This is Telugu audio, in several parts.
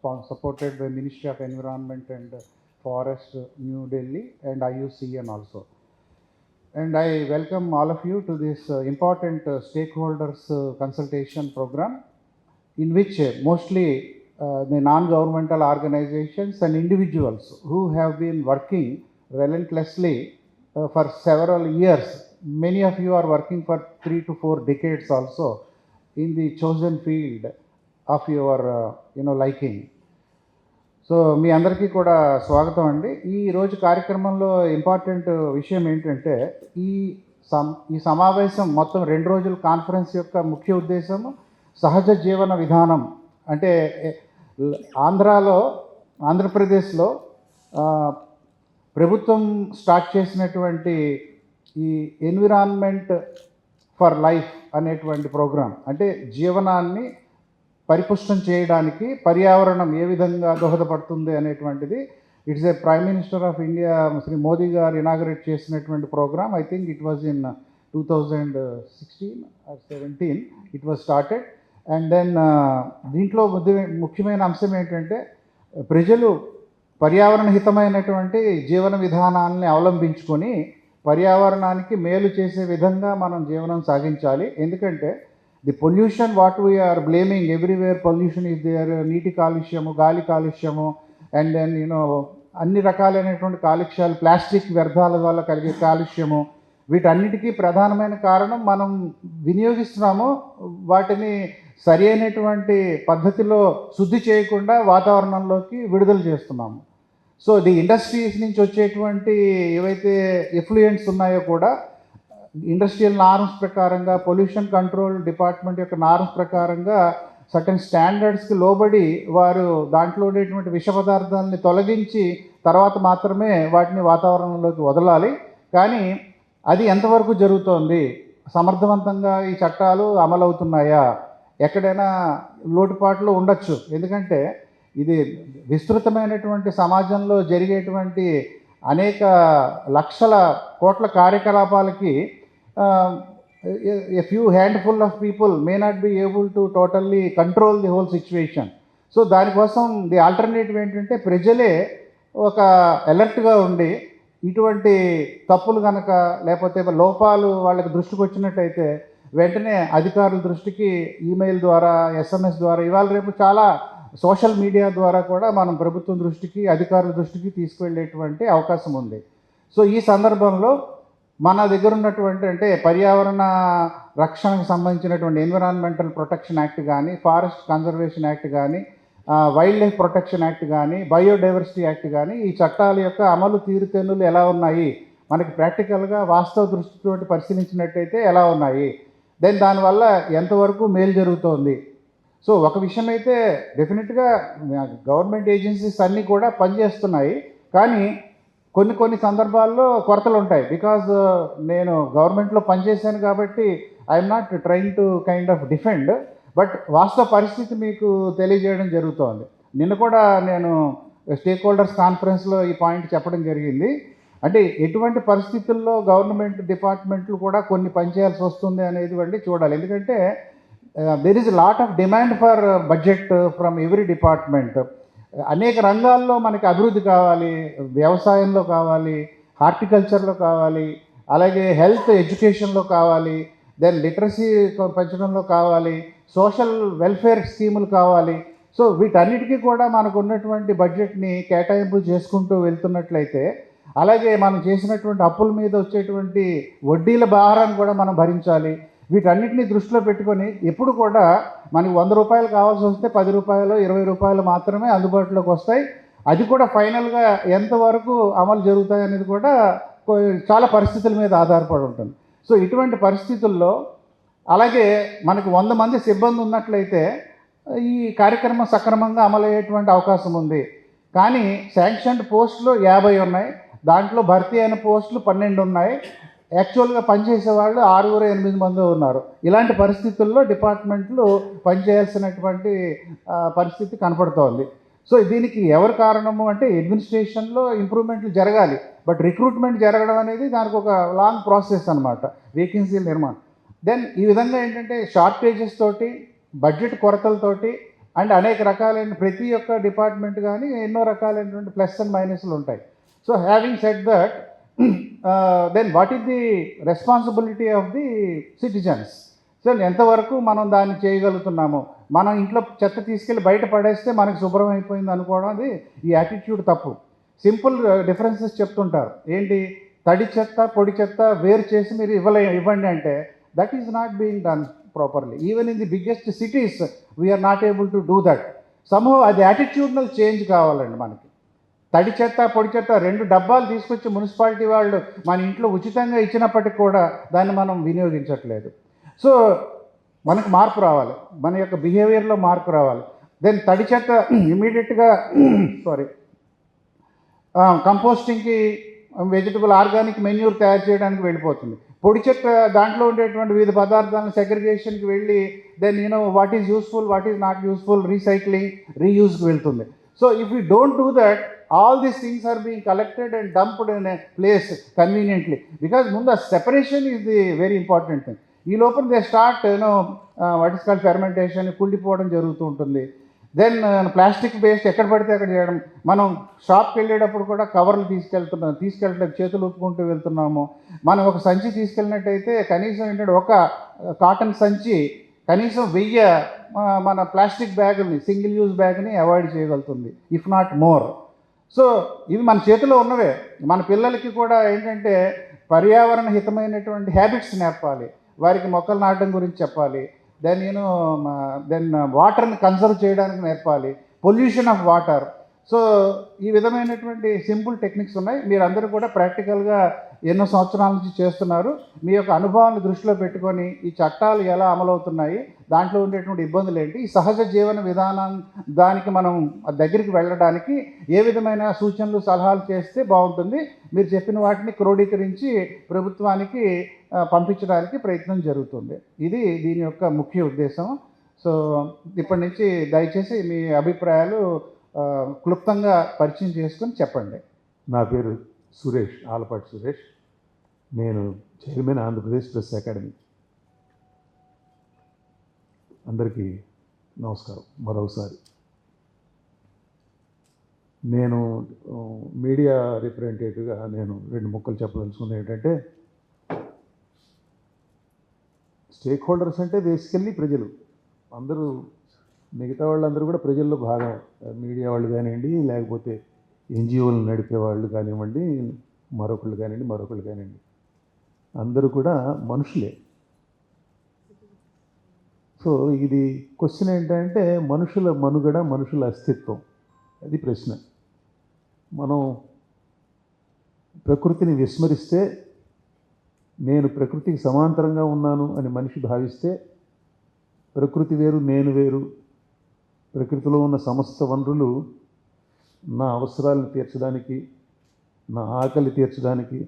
supported by Ministry of Environment and Forest, New Delhi, and IUCN also. And I welcome all of you to this important stakeholders consultation program, in which mostly the non-governmental organizations and individuals who have been working relentlessly for several years. Many of you are working for 3 to 4 decades also in the chosen field of your liking. So మీ అందరికీ కూడా స్వాగతం అండి. ఈరోజు కార్యక్రమంలో ఇంపార్టెంట్ విషయం ఏంటంటే ఈ సమావేశం మొత్తం 2 రోజుల కాన్ఫరెన్స్ యొక్క ముఖ్య ఉద్దేశం సహజ జీవన విధానం. అంటే ఆంధ్రప్రదేశ్లో ప్రభుత్వం స్టార్ట్ చేసినటువంటి ఈ ఎన్విరాన్మెంట్ ఫర్ లైఫ్ అనేటువంటి ప్రోగ్రాం, అంటే జీవనాన్ని పరిపుష్టం చేయడానికి పర్యావరణం ఏ విధంగా దోహదపడుతుంది అనేటువంటిది, it's a prime minister of India Shri Modi గారు ఇనాగరేట్ చేసినటువంటి programme. I think it was in 2016 or 17 it was started. And then దీంట్లో ముఖ్యమైన అంశం ఏంటంటే ప్రజలు పర్యావరణ హితమైనటువంటి జీవన విధానాన్ని అవలంబించుకొని పర్యావరణానికి మేలు చేసే విధంగా మనం జీవనం సాగించాలి. ఎందుకంటే the pollution what we are blaming everywhere, pollution is there, నీటి కాలుష్యము, గాలి కాలుష్యము, అండ్ దెన్ అన్ని రకాలైనటువంటి కాలుష్యాలు, ప్లాస్టిక్ వ్యర్థాల వల్ల కలిగే కాలుష్యము, వీటన్నిటికీ ప్రధానమైన కారణం మనం వినియోగిస్తున్నాము, వాటిని సరి అయినటువంటి పద్ధతిలో శుద్ధి చేయకుండా వాతావరణంలోకి విడుదల చేస్తున్నాము. సో ది ఇండస్ట్రీస్ నుంచి వచ్చేటువంటి ఏవైతే ఎఫ్లూయెంట్స్ ఉన్నాయో కూడా ఇండస్ట్రియల్ నార్మ్స్ ప్రకారంగా, పొల్యూషన్ కంట్రోల్ డిపార్ట్మెంట్ యొక్క నార్మ్స్ ప్రకారంగా సర్టెన్ స్టాండర్డ్స్కి లోబడి వారు దాంట్లో ఉండేటువంటి విష పదార్థాలని తొలగించి తర్వాత మాత్రమే వాటిని వాతావరణంలోకి వదలాలి. కానీ అది ఎంతవరకు జరుగుతోంది, సమర్థవంతంగా ఈ చట్టాలు అమలవుతున్నాయా, ఎక్కడైనా లోటుపాట్లు ఉండొచ్చు. ఎందుకంటే ఇది విస్తృతమైనటువంటి సమాజంలో జరిగేటువంటి అనేక లక్షల కోట్ల కార్యకలాపాలకి a few handful of people may not be able to totally control the whole situation. So దానికోసం ది ఆల్టర్నేటివ్ ఏంటంటే ప్రజలే ఒక అలర్ట్గా ఉండి ఇటువంటి తప్పులు కనుక లేకపోతే లోపాలు వాళ్ళకి దృష్టికి వచ్చినట్టయితే వెంటనే అధికారుల దృష్టికి ఈమెయిల్ ద్వారా, SMS ద్వారా, ఇవాళ రేపు చాలా సోషల్ మీడియా ద్వారా కూడా మనం ప్రభుత్వం దృష్టికి, అధికారుల దృష్టికి తీసుకువెళ్ళేటువంటి అవకాశం ఉంది. సో ఈ సందర్భంలో మన దగ్గర ఉన్నటువంటి అంటే పర్యావరణ రక్షణకు సంబంధించినటువంటి ఎన్విరాన్మెంటల్ ప్రొటెక్షన్ యాక్ట్ కానీ, ఫారెస్ట్ కన్జర్వేషన్ యాక్ట్ కానీ, వైల్డ్ లైఫ్ ప్రొటెక్షన్ యాక్ట్ కానీ, బయోడైవర్సిటీ యాక్ట్ కానీ, ఈ చట్టాల యొక్క అమలు తీరుతెన్నులు ఎలా ఉన్నాయి, మనకి ప్రాక్టికల్గా వాస్తవ దృష్టితోటి పరిశీలించినట్టయితే ఎలా ఉన్నాయి, దెన్ దానివల్ల ఎంతవరకు మేలు జరుగుతోంది. సో ఒక విషయం అయితే డెఫినెట్గా గవర్నమెంట్ ఏజెన్సీస్ అన్నీ కూడా పనిచేస్తున్నాయి, కానీ కొన్ని సందర్భాల్లో కొరతలు ఉంటాయి. బికాజ్ నేను గవర్నమెంట్లో పనిచేశాను కాబట్టి I'm not trying to kind of defend, but వాస్తవ పరిస్థితి మీకు తెలియజేయడం జరుగుతోంది. నిన్న కూడా నేను స్టేక్ హోల్డర్స్ కాన్ఫరెన్స్లో ఈ పాయింట్ చెప్పడం జరిగింది. అంటే ఎటువంటి పరిస్థితుల్లో గవర్నమెంట్ డిపార్ట్మెంట్లు కూడా కొన్ని పనిచేయాల్సి వస్తుంది అనేది చూడాలి. ఎందుకంటే there is a lot of demand for budget from every department. అనేక రంగాల్లో మనకి అభివృద్ధి కావాలి, వ్యవసాయంలో కావాలి, హార్టికల్చర్లో కావాలి, అలాగే హెల్త్ ఎడ్యుకేషన్లో కావాలి, దెన్ లిటరసీ పెంచడంలో కావాలి, సోషల్ వెల్ఫేర్ స్కీములు కావాలి. సో వీటన్నిటికీ కూడా మనకు ఉన్నటువంటి బడ్జెట్ని కేటాయింపులు చేసుకుంటూ వెళ్తున్నట్లయితే, అలాగే మనం చేసినటువంటి అప్పుల మీద వచ్చేటువంటి వడ్డీల భారాన్ని కూడా మనం భరించాలి. వీటన్నిటిని దృష్టిలో పెట్టుకొని ఎప్పుడు కూడా మనకి 100 రూపాయలు కావాల్సి వస్తే 10 రూపాయలు 20 రూపాయలు మాత్రమే అందుబాటులోకి వస్తాయి. అది కూడా ఫైనల్గా ఎంతవరకు అమలు జరుగుతాయి అనేది కూడా చాలా పరిస్థితుల మీద ఆధారపడి ఉంటుంది. సో ఇటువంటి పరిస్థితుల్లో అలాగే మనకు 100 మంది సిబ్బంది ఉన్నట్లయితే ఈ కార్యక్రమం సక్రమంగా అమలయ్యేటువంటి అవకాశం ఉంది. కానీ శాంక్షన్డ్ పోస్టులు 50 ఉన్నాయి, దాంట్లో భర్తీ అయిన పోస్టులు 12 ఉన్నాయి, యాక్చువల్గా పనిచేసే వాళ్ళు 6-8 మంది ఉన్నారు. ఇలాంటి పరిస్థితుల్లో డిపార్ట్మెంట్లు పనిచేయాల్సినటువంటి పరిస్థితి కనపడుతోంది. సో దీనికి ఎవరు కారణము అంటే అడ్మినిస్ట్రేషన్లో ఇంప్రూవ్మెంట్లు జరగాలి, బట్ రిక్రూట్మెంట్ జరగడం అనేది దానికి ఒక లాంగ్ ప్రాసెస్ అనమాట, వేకెన్సీల నిర్మాణం. దెన్ ఈ విధంగా ఏంటంటే షార్టేజెస్ తోటి, బడ్జెట్ కొరతలతోటి అండ్ అనేక రకాలైన ప్రతి ఒక్క డిపార్ట్మెంట్ కానీ ఎన్నో రకాలైనటువంటి ప్లస్ అండ్ మైనస్లు ఉంటాయి. So having said that, then what is the responsibility of the citizens? So ఎంతవరకు మనం దాన్ని చేయగలుగుతున్నాము? మనం ఇంట్లో చెత్త తీసుకెళ్ళి బయట పడేస్తే మనకు శుభ్రం అయిపోయింది అనుకోవడం, అది ఈ యాటిట్యూడ్ తప్పు. సింపుల్ డిఫరెన్సెస్ చెప్తుంటారు. ఏంటి? తడి చెత్త పొడి చెత్త వేరు చేసి మీరు ఇవ్వండి అంటే that is not being done properly. Even in the biggest cities we are not able to do that. Somehow అది యాటిట్యూడ్నల్ చేంజ్ కావాలండి మనకి. తడి చెత్త పొడి చెత్త 2 డబ్బాలు తీసుకొచ్చి మున్సిపాలిటీ వాళ్ళు మన ఇంట్లో ఉచితంగా ఇచ్చినప్పటికి కూడా దాన్ని మనం వినియోగించట్లేదు. సో మనకు మార్పు రావాలి, మన యొక్క బిహేవియర్లో మార్పు రావాలి. దెన్ తడి చెత్త ఇమీడియట్గా కంపోస్టింగ్కి, వెజిటబుల్ ఆర్గానిక్ మెన్యూర్ తయారు చేయడానికి వెళ్ళిపోతుంది. పొడి చెత్త దాంట్లో ఉండేటువంటి వివిధ పదార్థాలను సెగ్రిగేషన్కి వెళ్ళి then what is useful, what is not useful, recycling, రీయూజ్కి వెళ్తుంది. So if you don't do that, all these things are being collected and dumped in a place conveniently, because ముందు separation is the very important thing. ఈ లోపల they start what is called fermentation, కుళ్ళిపోవడం జరుగుతూ ఉంటుంది. దెన్ ప్లాస్టిక్ వేస్ట్ ఎక్కడ పడితే అక్కడ చేయడం. మనం షాప్కి వెళ్ళేటప్పుడు కూడా కవర్లు తీసుకెళ్ళట్లేదు, చేతులు ఊపుకుంటూ వెళ్తున్నాము. మనం ఒక సంచి తీసుకెళ్ళినట్టయితే కనీసం ఏంటంటే ఒక కాటన్ సంచి కనీసం 1000 మన ప్లాస్టిక్ బ్యాగుల్ని, సింగిల్ యూజ్ బ్యాగ్ని అవాయిడ్ చేయగలుగుతుంది, ఇఫ్ నాట్ మోర్. సో ఇవి మన చేతిలో ఉన్నవే. మన పిల్లలకి కూడా ఏంటంటే పర్యావరణ హితమైనటువంటి హ్యాబిట్స్ నేర్పాలి, వారికి మొక్కలు నాటడం గురించి చెప్పాలి. దెన్ వాటర్ని కన్సర్వ్ చేయడానికి నేర్పాలి, పొల్యూషన్ ఆఫ్ వాటర్. సో ఈ విధమైనటువంటి సింపుల్ టెక్నిక్స్ ఉన్నాయి. మీరందరూ కూడా ప్రాక్టికల్గా ఎన్నో సంవత్సరాల నుంచి చేస్తున్నారు. మీ యొక్క అనుభవాన్ని దృష్టిలో పెట్టుకొని ఈ చట్టాలు ఎలా అమలవుతున్నాయి, దాంట్లో ఉండేటువంటి ఇబ్బందులు ఏంటి, ఈ సహజ జీవన విధానం దానికి మనం దగ్గరికి వెళ్ళడానికి ఏ విధమైన సూచనలు సలహాలు చేస్తే బాగుంటుంది, మీరు చెప్పిన వాటిని క్రోడీకరించి ప్రభుత్వానికి పంపించడానికి ప్రయత్నం జరుగుతుంది. ఇది దీని యొక్క ముఖ్య ఉద్దేశం. సో ఇప్పటి నుంచి దయచేసి మీ అభిప్రాయాలు క్లుప్తంగా పరిచయం చేసుకొని చెప్పండి. నా పేరు సురేష్, ఆలపాటి సురేష్. నేను చైర్మన్ ఆంధ్రప్రదేశ్ ప్రెస్ అకాడమీ. అందరికీ నమస్కారం మరోసారి. నేను మీడియా రిప్రజెంటేటివ్గా నేను 2 ముక్కలు చెప్పదలుచుకుంది ఏంటంటే, స్టేక్ హోల్డర్స్ అంటే బేసికల్లీ ప్రజలు అందరూ, మిగతా వాళ్ళందరూ కూడా ప్రజల్లో భాగం. మీడియా వాళ్ళు కానివ్వండి, లేకపోతే ఎన్జిఓలు నడిపే వాళ్ళు కానివ్వండి, మరొకళ్ళు కానివ్వండి, అందరూ కూడా మనుషులే. సో ఇది క్వశ్చన్ ఏంటంటే మనుషుల మనుగడ, మనుషుల అస్తిత్వం, అది ప్రశ్న. మనం ప్రకృతిని విస్మరిస్తే, నేను ప్రకృతికి సమాంతరంగా ఉన్నాను అని మనిషి భావిస్తే, ప్రకృతి వేరు నేను వేరు, ప్రకృతిలో ఉన్న సమస్త వనరులు నా అవసరాలను తీర్చడానికి, నా ఆకలి తీర్చడానికి,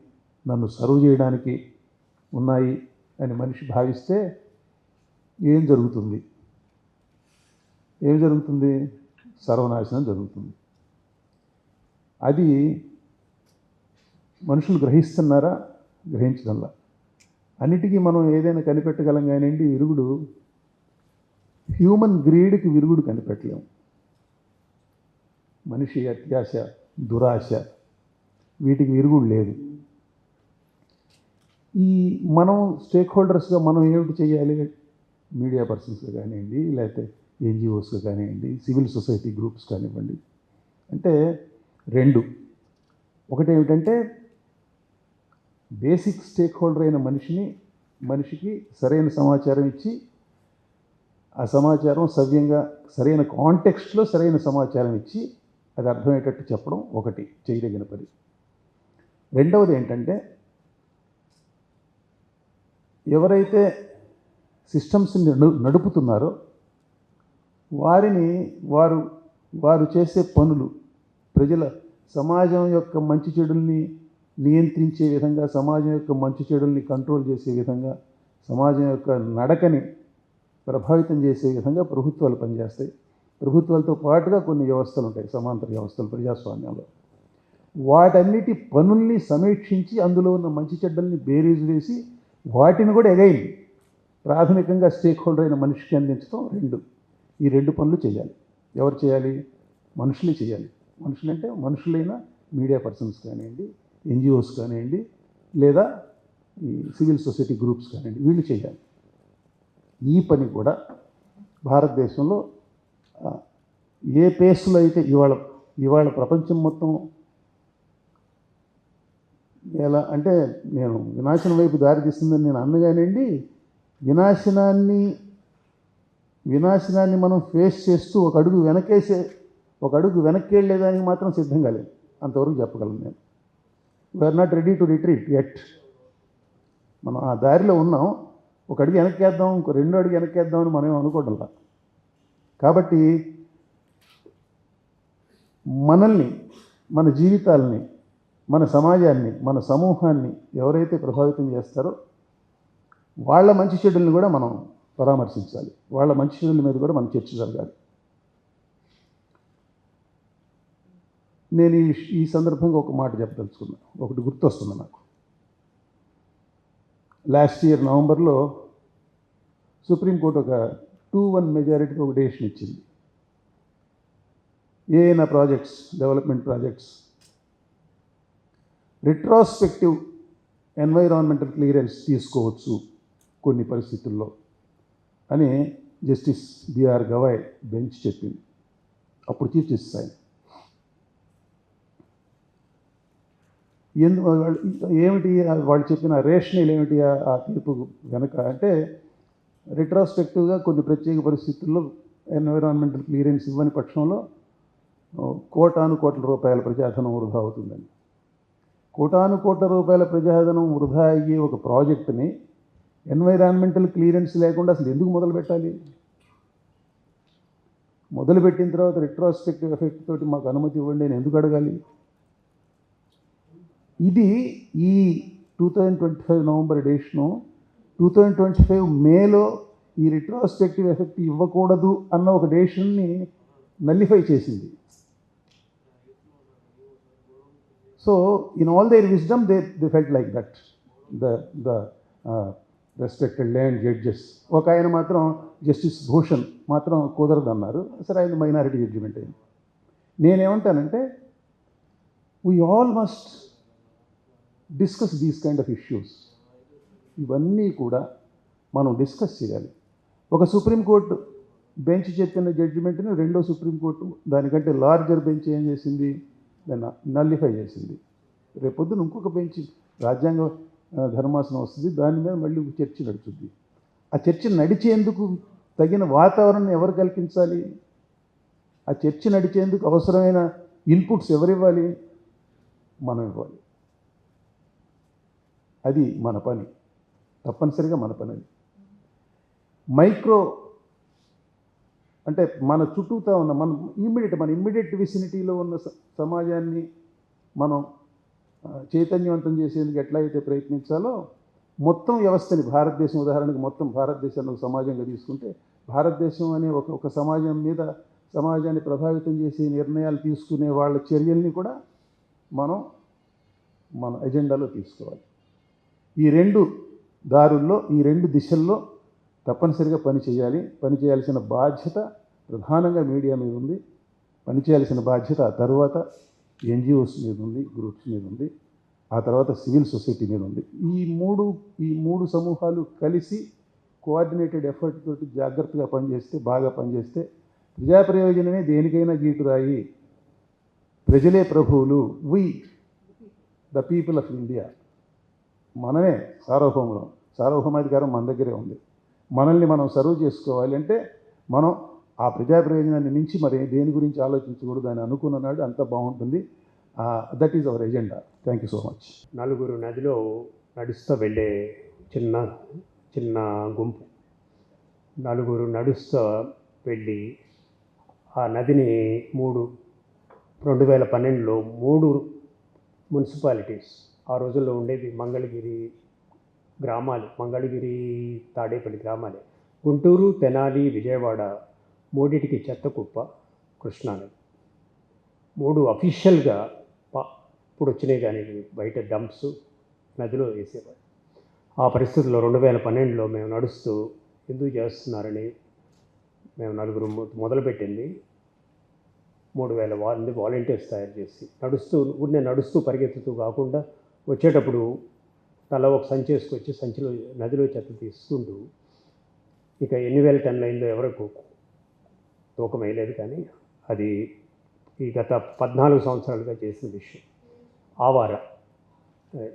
నన్ను సర్వ్ చేయడానికి ఉన్నాయి అని మనిషి భావిస్తే ఏం జరుగుతుంది? సర్వనాశనం జరుగుతుంది. అది మనుషులు గ్రహిస్తున్నారా? గ్రహించడంలా. అన్నిటికీ మనం ఏదైనా కనిపెట్టగలం కానివ్వండి, విరుగుడు, హ్యూమన్ గ్రీడ్కి విరుగుడు కనిపెట్టలేము. మనిషి అత్యాశ, దురాశ, వీటికి విరుగుడు లేదు. ఈ మనం స్టేక్ హోల్డర్స్గా మనం ఏమిటి చేయాలి? మీడియా పర్సన్స్గా కానివ్వండి, లేకపోతే ఎన్జిఓస్గా కానివ్వండి, సివిల్ సొసైటీ గ్రూప్స్ కానివ్వండి, అంటే 2. ఒకటి ఏమిటంటే బేసిక్ స్టేక్ హోల్డర్ అయిన మనిషికి సరైన సమాచారం ఇచ్చి, ఆ సమాచారం సవ్యంగా సరైన కాంటెక్స్ట్లో సరైన సమాచారం ఇచ్చి అది అర్థమయ్యేటట్టు చెప్పడం ఒకటి చేయదగిన పని. రెండవది ఏంటంటే, ఎవరైతే సిస్టమ్స్ని నడుపుతున్నారో వారు చేసే పనులు ప్రజల సమాజం యొక్క మంచి చెడుల్ని నియంత్రించే విధంగా, సమాజం యొక్క మంచి చెడుల్ని కంట్రోల్ చేసే విధంగా, సమాజం యొక్క నడకని ప్రభావితం చేసే విధంగా ప్రభుత్వాలు పనిచేస్తాయి. ప్రభుత్వాలతో పాటుగా కొన్ని వ్యవస్థలు ఉంటాయి, సమాంతర వ్యవస్థలు ప్రజాస్వామ్యంలో. వాటన్నిటి పనుల్ని సమీక్షించి అందులో ఉన్న మంచి చెడ్డల్ని బేరీజు వేసి వాటిని కూడా ప్రాథమికంగా స్టేక్ హోల్డర్ అయిన మనిషికి అందించడం 2. ఈ 2 పనులు చేయాలి. ఎవరు చేయాలి? మనుషులే చేయాలి. మనుషులంటే మనుషులైన మీడియా పర్సన్స్ కానివ్వండి, ఎన్జిఓస్ కానివ్వండి, లేదా ఈ సివిల్ సొసైటీ గ్రూప్స్ కానివ్వండి, వీళ్ళు చేయాలి. ఈ పని కూడా భారతదేశంలో ఏ పేస్లో అయితే ఇవాళ ప్రపంచం మొత్తం ఎలా అంటే, నేను వినాశనం వైపు దారి తీస్తుందని నేను అన్నగానండి, వినాశనాన్ని మనం ఫేస్ చేస్తూ ఒక అడుగు వెనక్కి వెళ్ళేదానికి మాత్రం సిద్ధంగా లేదు. అంతవరకు చెప్పగలను నేను. We are not ready to retreat at. మనం ఆ దారిలో ఉన్నాం. ఒక అడుగు వెనక్కేద్దాం, ఇంకో 2 అడుగు వెనక్కేద్దామని మనం అనుకోవడంలా. కాబట్టి మనల్ని, మన జీవితాలని, మన సమాజాన్ని, మన సమూహాన్ని ఎవరైతే ప్రభావితం చేస్తారో వాళ్ళ మంచి చెడుల్ని కూడా మనం పరామర్శించాలి. వాళ్ళ మంచి చెడుల మీద కూడా మనం చర్చ జరగాలి. నేను ఈ సందర్భంగా ఒక మాట చెప్పదలుచుకున్నా. ఒకటి గుర్తొస్తుంది నాకు. లాస్ట్ ఇయర్ నవంబర్లో సుప్రీంకోర్టు ఒక 2-1 మెజారిటీతో ఒక డెసిషన్ ఇచ్చింది. ఏదైనా projects, development projects retrospective environmental clearance తీసుకోవచ్చు కొన్ని పరిస్థితుల్లో అని జస్టిస్ బిఆర్ గవాయ్ బెంచ్ చెప్పింది. అప్పుడు చీఫ్ జస్టిస్ ఆయన. ఏమిటి వాళ్ళు చెప్పిన రేషనల్ ఏమిటి ఆ తీర్పు వెనక అంటే, రిట్రాస్పెక్టివ్గా కొన్ని ప్రత్యేక పరిస్థితుల్లో ఎన్వైరాన్మెంటల్ క్లియరెన్స్ ఇవ్వని పక్షంలో కోటాను కోట్ల రూపాయల ప్రజాధనం వృధా అవుతుందని. కోటాను కోట్ల రూపాయల ప్రజాధనం వృధా అయ్యే ఒక ప్రాజెక్టుని ఎన్వైరాన్మెంటల్ క్లియరెన్స్ లేకుండా అసలు ఎందుకు మొదలు పెట్టాలి? మొదలుపెట్టిన తర్వాత రిట్రాస్పెక్టివ్ ఎఫెక్ట్ తోటి మాకు అనుమతి ఇవ్వండి అని ఎందుకు అడగాలి? ఇది ఈ 2025 నవంబర్ డేషను 2025 మేలో ఈ రిట్రాస్పెక్టివ్ ఎఫెక్ట్ ఇవ్వకూడదు అన్న ఒక డెసిషన్ని నల్లిఫై చేసింది. So in all their wisdom they felt like that. The respected land judges, ఒక ఆయన మాత్రం జస్టిస్ భూషణ్ మాత్రం కుదరదు అన్నారు. సరే, ఆయన మైనారిటీ జడ్జిమెంట్ అయింది. నేనేమంటానంటే, we all must discuss these kind of issues. ఇవన్నీ కూడా మనం డిస్కస్ చేయాలి. ఒక సుప్రీంకోర్టు బెంచ్ చెప్పిన జడ్జిమెంట్ని రెండో సుప్రీంకోర్టు దానికంటే లార్జర్ బెంచ్ ఏం చేసింది? దాన్ని నల్లిఫై చేసింది. రేపొద్దున ఇంకొక బెంచ్ రాజ్యాంగ ధర్మాసనం వస్తుంది, దాని మీద మళ్ళీ చర్చ నడుస్తుంది. ఆ చర్చ నడిచేందుకు తగిన వాతావరణం ఎవరు కల్పించాలి? ఆ చర్చ నడిచేందుకు అవసరమైన ఇన్పుట్స్ ఎవరివ్వాలి? మనం ఇవ్వాలి. అది మన పని, తప్పనిసరిగా మన పని. అది మైక్రో అంటే మన చుట్టూతా ఉన్న మన ఇమ్మీడియట్ విసినిటీలో ఉన్న సమాజాన్ని మనం చైతన్యవంతం చేసేందుకు ఎట్లా అయితే ప్రయత్నించాలో మొత్తం వ్యవస్థని, భారతదేశం ఉదాహరణకు మొత్తం భారతదేశాన్ని ఒక సమాజంగా తీసుకుంటే, భారతదేశం అనే ఒక సమాజం మీద సమాజాన్ని ప్రభావితం చేసే నిర్ణయాలు తీసుకునే వాళ్ళ చర్యల్ని కూడా మనం మన ఎజెండాలో తీసుకోవాలి. ఈ 2 దారుల్లో, ఈ 2 దిశల్లో తప్పనిసరిగా పని చేయాలి. పని చేయాల్సిన బాధ్యత ప్రధానంగా మీడియా మీద ఉంది. పని చేయాల్సిన బాధ్యత ఆ తర్వాత ఎన్జిఓస్ మీద ఉంది, గ్రూప్స్ మీద ఉంది, ఆ తర్వాత సివిల్ సొసైటీ మీద ఉంది. ఈ మూడు సమూహాలు కలిసి కోఆర్డినేటెడ్ ఎఫర్ట్ తోటి జాగ్రత్తగా పనిచేస్తే, బాగా పనిచేస్తే, ప్రజా ప్రయోజనమే దేనికైనా గీటురాయి. ప్రజలే ప్రభువులు. The people of India. మనమే సార్వభౌమాధికారం మన దగ్గరే ఉంది. మనల్ని మనం సర్వ్ చేసుకోవాలి అంటే మనం ఆ ప్రజా ప్రయోజనాన్ని మించి మరి దేని గురించి ఆలోచించకూడదు అని అనుకున్నాడు. అంత బాగుంటుంది. That is hour agenda. Thank you so much. నలుగురు నదిలో నడుస్తూ వెళ్ళే చిన్న గుంపు నలుగురు నడుస్తూ వెళ్ళి ఆ నదిని 2012లో 3 మున్సిపాలిటీస్, ఆ రోజుల్లో ఉండేది మంగళగిరి గ్రామాలు, మంగళగిరి తాడేపల్లి గ్రామాలే, గుంటూరు, తెనాలి, విజయవాడ, 3టికి చెత్తకుప్ప, కృష్ణానది, 3 అఫీషియల్గా ఇప్పుడు వచ్చినాయి. కానీ బయట డంప్స్ నదిలో వేసేవారు. ఆ పరిస్థితుల్లో 2012లో మేము నడుస్తూ ఎందుకు చేస్తున్నారని మేము నలుగురు మొదలుపెట్టింది. 3,000 మంది వాలంటీర్స్ తయారు చేసి నడుస్తూ పరిగెత్తుతూ కాకుండా వచ్చేటప్పుడు తల ఒక సంచి వేసుకొచ్చి సంచిలో నదిలో చెత్త తీసుకుంటూ ఇక ఎన్ని వేల టన్నులు అయిందో ఎవరికి తూకం వేయలేదు, కానీ అది ఈ గత 14 సంవత్సరాలుగా చేసిన విషయం. Awara,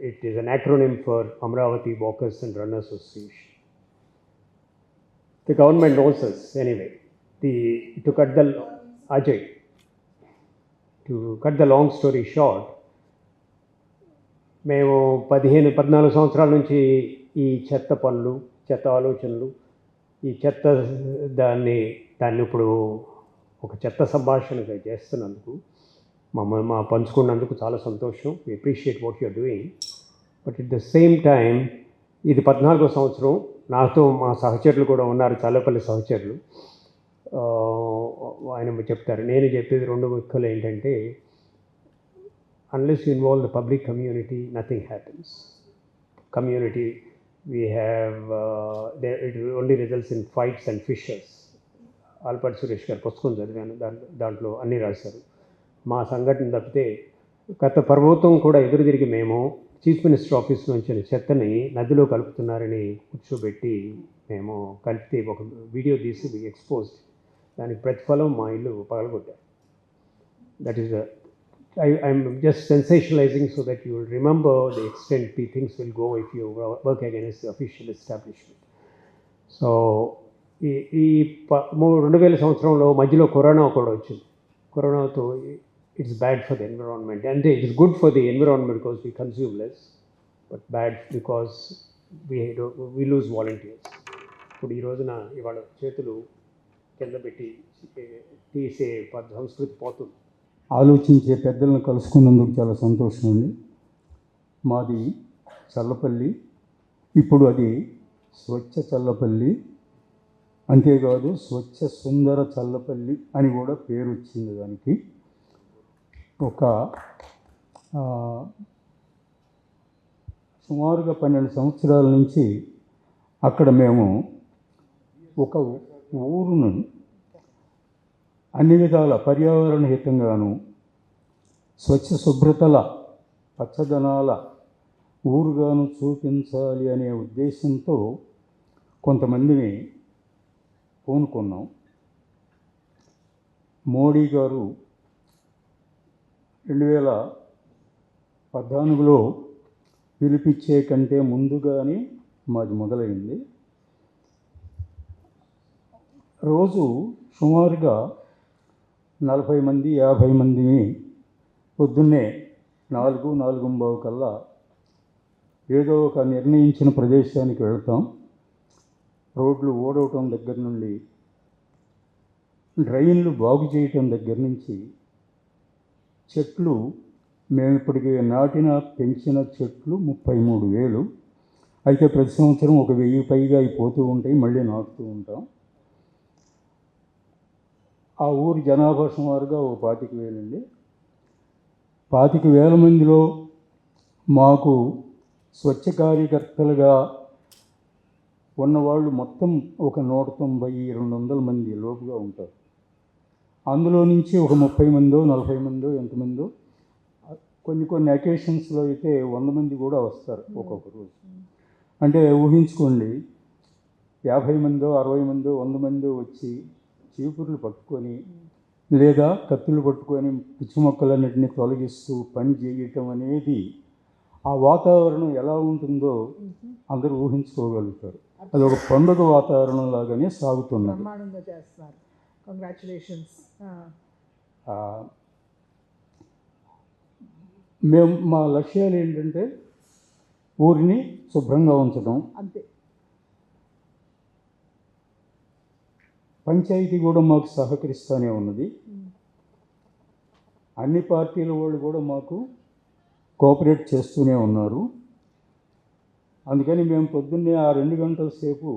it is an acronym for Amaravati walkers and runners association. The government knows us anyway. To cut the long story short, మేము 14 సంవత్సరాల నుంచి ఈ చెత్త పనులు, చెత్త ఆలోచనలు, ఈ చెత్త దాన్ని ఇప్పుడు ఒక చెత్త సంభాషణగా చేస్తున్నందుకు మా పంచుకున్నందుకు చాలా సంతోషం. We appreciate what you're doing. But at the same time ఇది 14వ సంవత్సరం. నాతో మా సహచరులు కూడా ఉన్నారు, చాలాపల్లి సహచరులు. ఆయన చెప్తారు. నేను చెప్పేది 2 ముక్కలు ఏంటంటే, unless you involve the public community, nothing happens. Community, we have, it only results in fights and fissures. ఆల్పర్ట్ Suresh గారు పుస్తకం చదివాను, దాంట్లో అన్నీ రాశారు. మా సంఘటన తప్పితే గత ప్రభుత్వం కూడా ఎదురు తిరిగి మేము చీఫ్ మినిస్టర్ ఆఫీస్ నుంచి చెత్తని నదిలో కలుపుతున్నారని కూర్చోబెట్టి మేము కలిపితే ఒక వీడియో తీసి ఎక్స్పోజ్డ్. దానికి ప్రతిఫలం మా ఇల్లు పగలగొట్టారు. That is I'm just sensationalizing so that you will remember the extent things will go if you work against the official establishment. So, ఈ 2000 సంవత్సరంలో మధ్యలో కరోనా కూడా వచ్చింది. కరోనాతో it's bad for the environment, and it is good for the environment because we consume less, but bad because we lose volunteers. ఇప్పుడు ఈ రోజున ఇవాళ చేతులు కింద పెట్టి తీసే సంస్కృతి పోతుంది. ఆలోచించే పెద్దలను కలుసుకున్నందుకు చాలా సంతోషం అండి. మాది చల్లపల్లి, ఇప్పుడు అది స్వచ్ఛ చల్లపల్లి, అంతేకాదు స్వచ్ఛ సుందర చల్లపల్లి అని కూడా పేరు వచ్చింది దానికి. ఒక సుమారుగా 12 సంవత్సరాల నుంచి అక్కడ మేము ఒక ఊరును అన్ని విధాల పర్యావరణ హితంగాను, స్వచ్ఛ శుభ్రతల పచ్చదనాల ఊరుగాను చూపించాలి అనే ఉద్దేశంతో కొంతమందిని పూనుకున్నాం. మోడీ గారు 2014లో పిలిపించే కంటే ముందుగానే మాది మొదలైంది. రోజు సుమారుగా 40 మంది 50 మందిని పొద్దున్నే 4-4:15 కల్లా ఏదో ఒక నిర్ణయించిన ప్రదేశానికి వెళ్తాం. రోడ్లు ఓడవటం దగ్గర నుండి, డ్రైన్లు బాగు చేయటం దగ్గర నుంచి, చెట్లు మేము ఇప్పటికి పెంచిన చెట్లు 33,000. అయితే ప్రతి సంవత్సరం 1,000 పైగా అయిపోతూ ఉంటాయి, మళ్ళీ నాటుతూ ఉంటాం. ఆ ఊరి జనాభా సుమారుగా 25,000 అండి. 25,000 మందిలో మాకు స్వచ్ఛ కార్యకర్తలుగా ఉన్నవాళ్ళు మొత్తం ఒక 190-200 మంది లోపుగా ఉంటారు. అందులో నుంచి ఒక 30 మందో 40 మందో ఎంతమందో, కొన్ని అకేషన్స్లో అయితే 100 మంది కూడా వస్తారు ఒక్కొక్క రోజు. అంటే ఊహించుకోండి, 50 మందో 60 మందో 100 మందో వచ్చి చీపుర్లు పట్టుకొని లేదా కత్తులు పట్టుకొని పిచ్చి మొక్కలన్నింటినీ తొలగిస్తూ పని చేయటం అనేది, ఆ వాతావరణం ఎలా ఉంటుందో అందరూ ఊహించుకోగలుగుతారు. అది ఒక పండుగ వాతావరణం లాగానే సాగుతున్నది. మేము మా లక్ష్యాలు ఏంటంటే ఊరిని శుభ్రంగా ఉంచడం, అంతే. పంచాయతీ కూడా మాకు సహకరిస్తూనే ఉన్నది. అన్ని పార్టీల వాళ్ళు కూడా మాకు కోఆపరేట్ చేస్తూనే ఉన్నారు. అందుకని మేము పొద్దున్నే ఆ 2 గంటల సేపు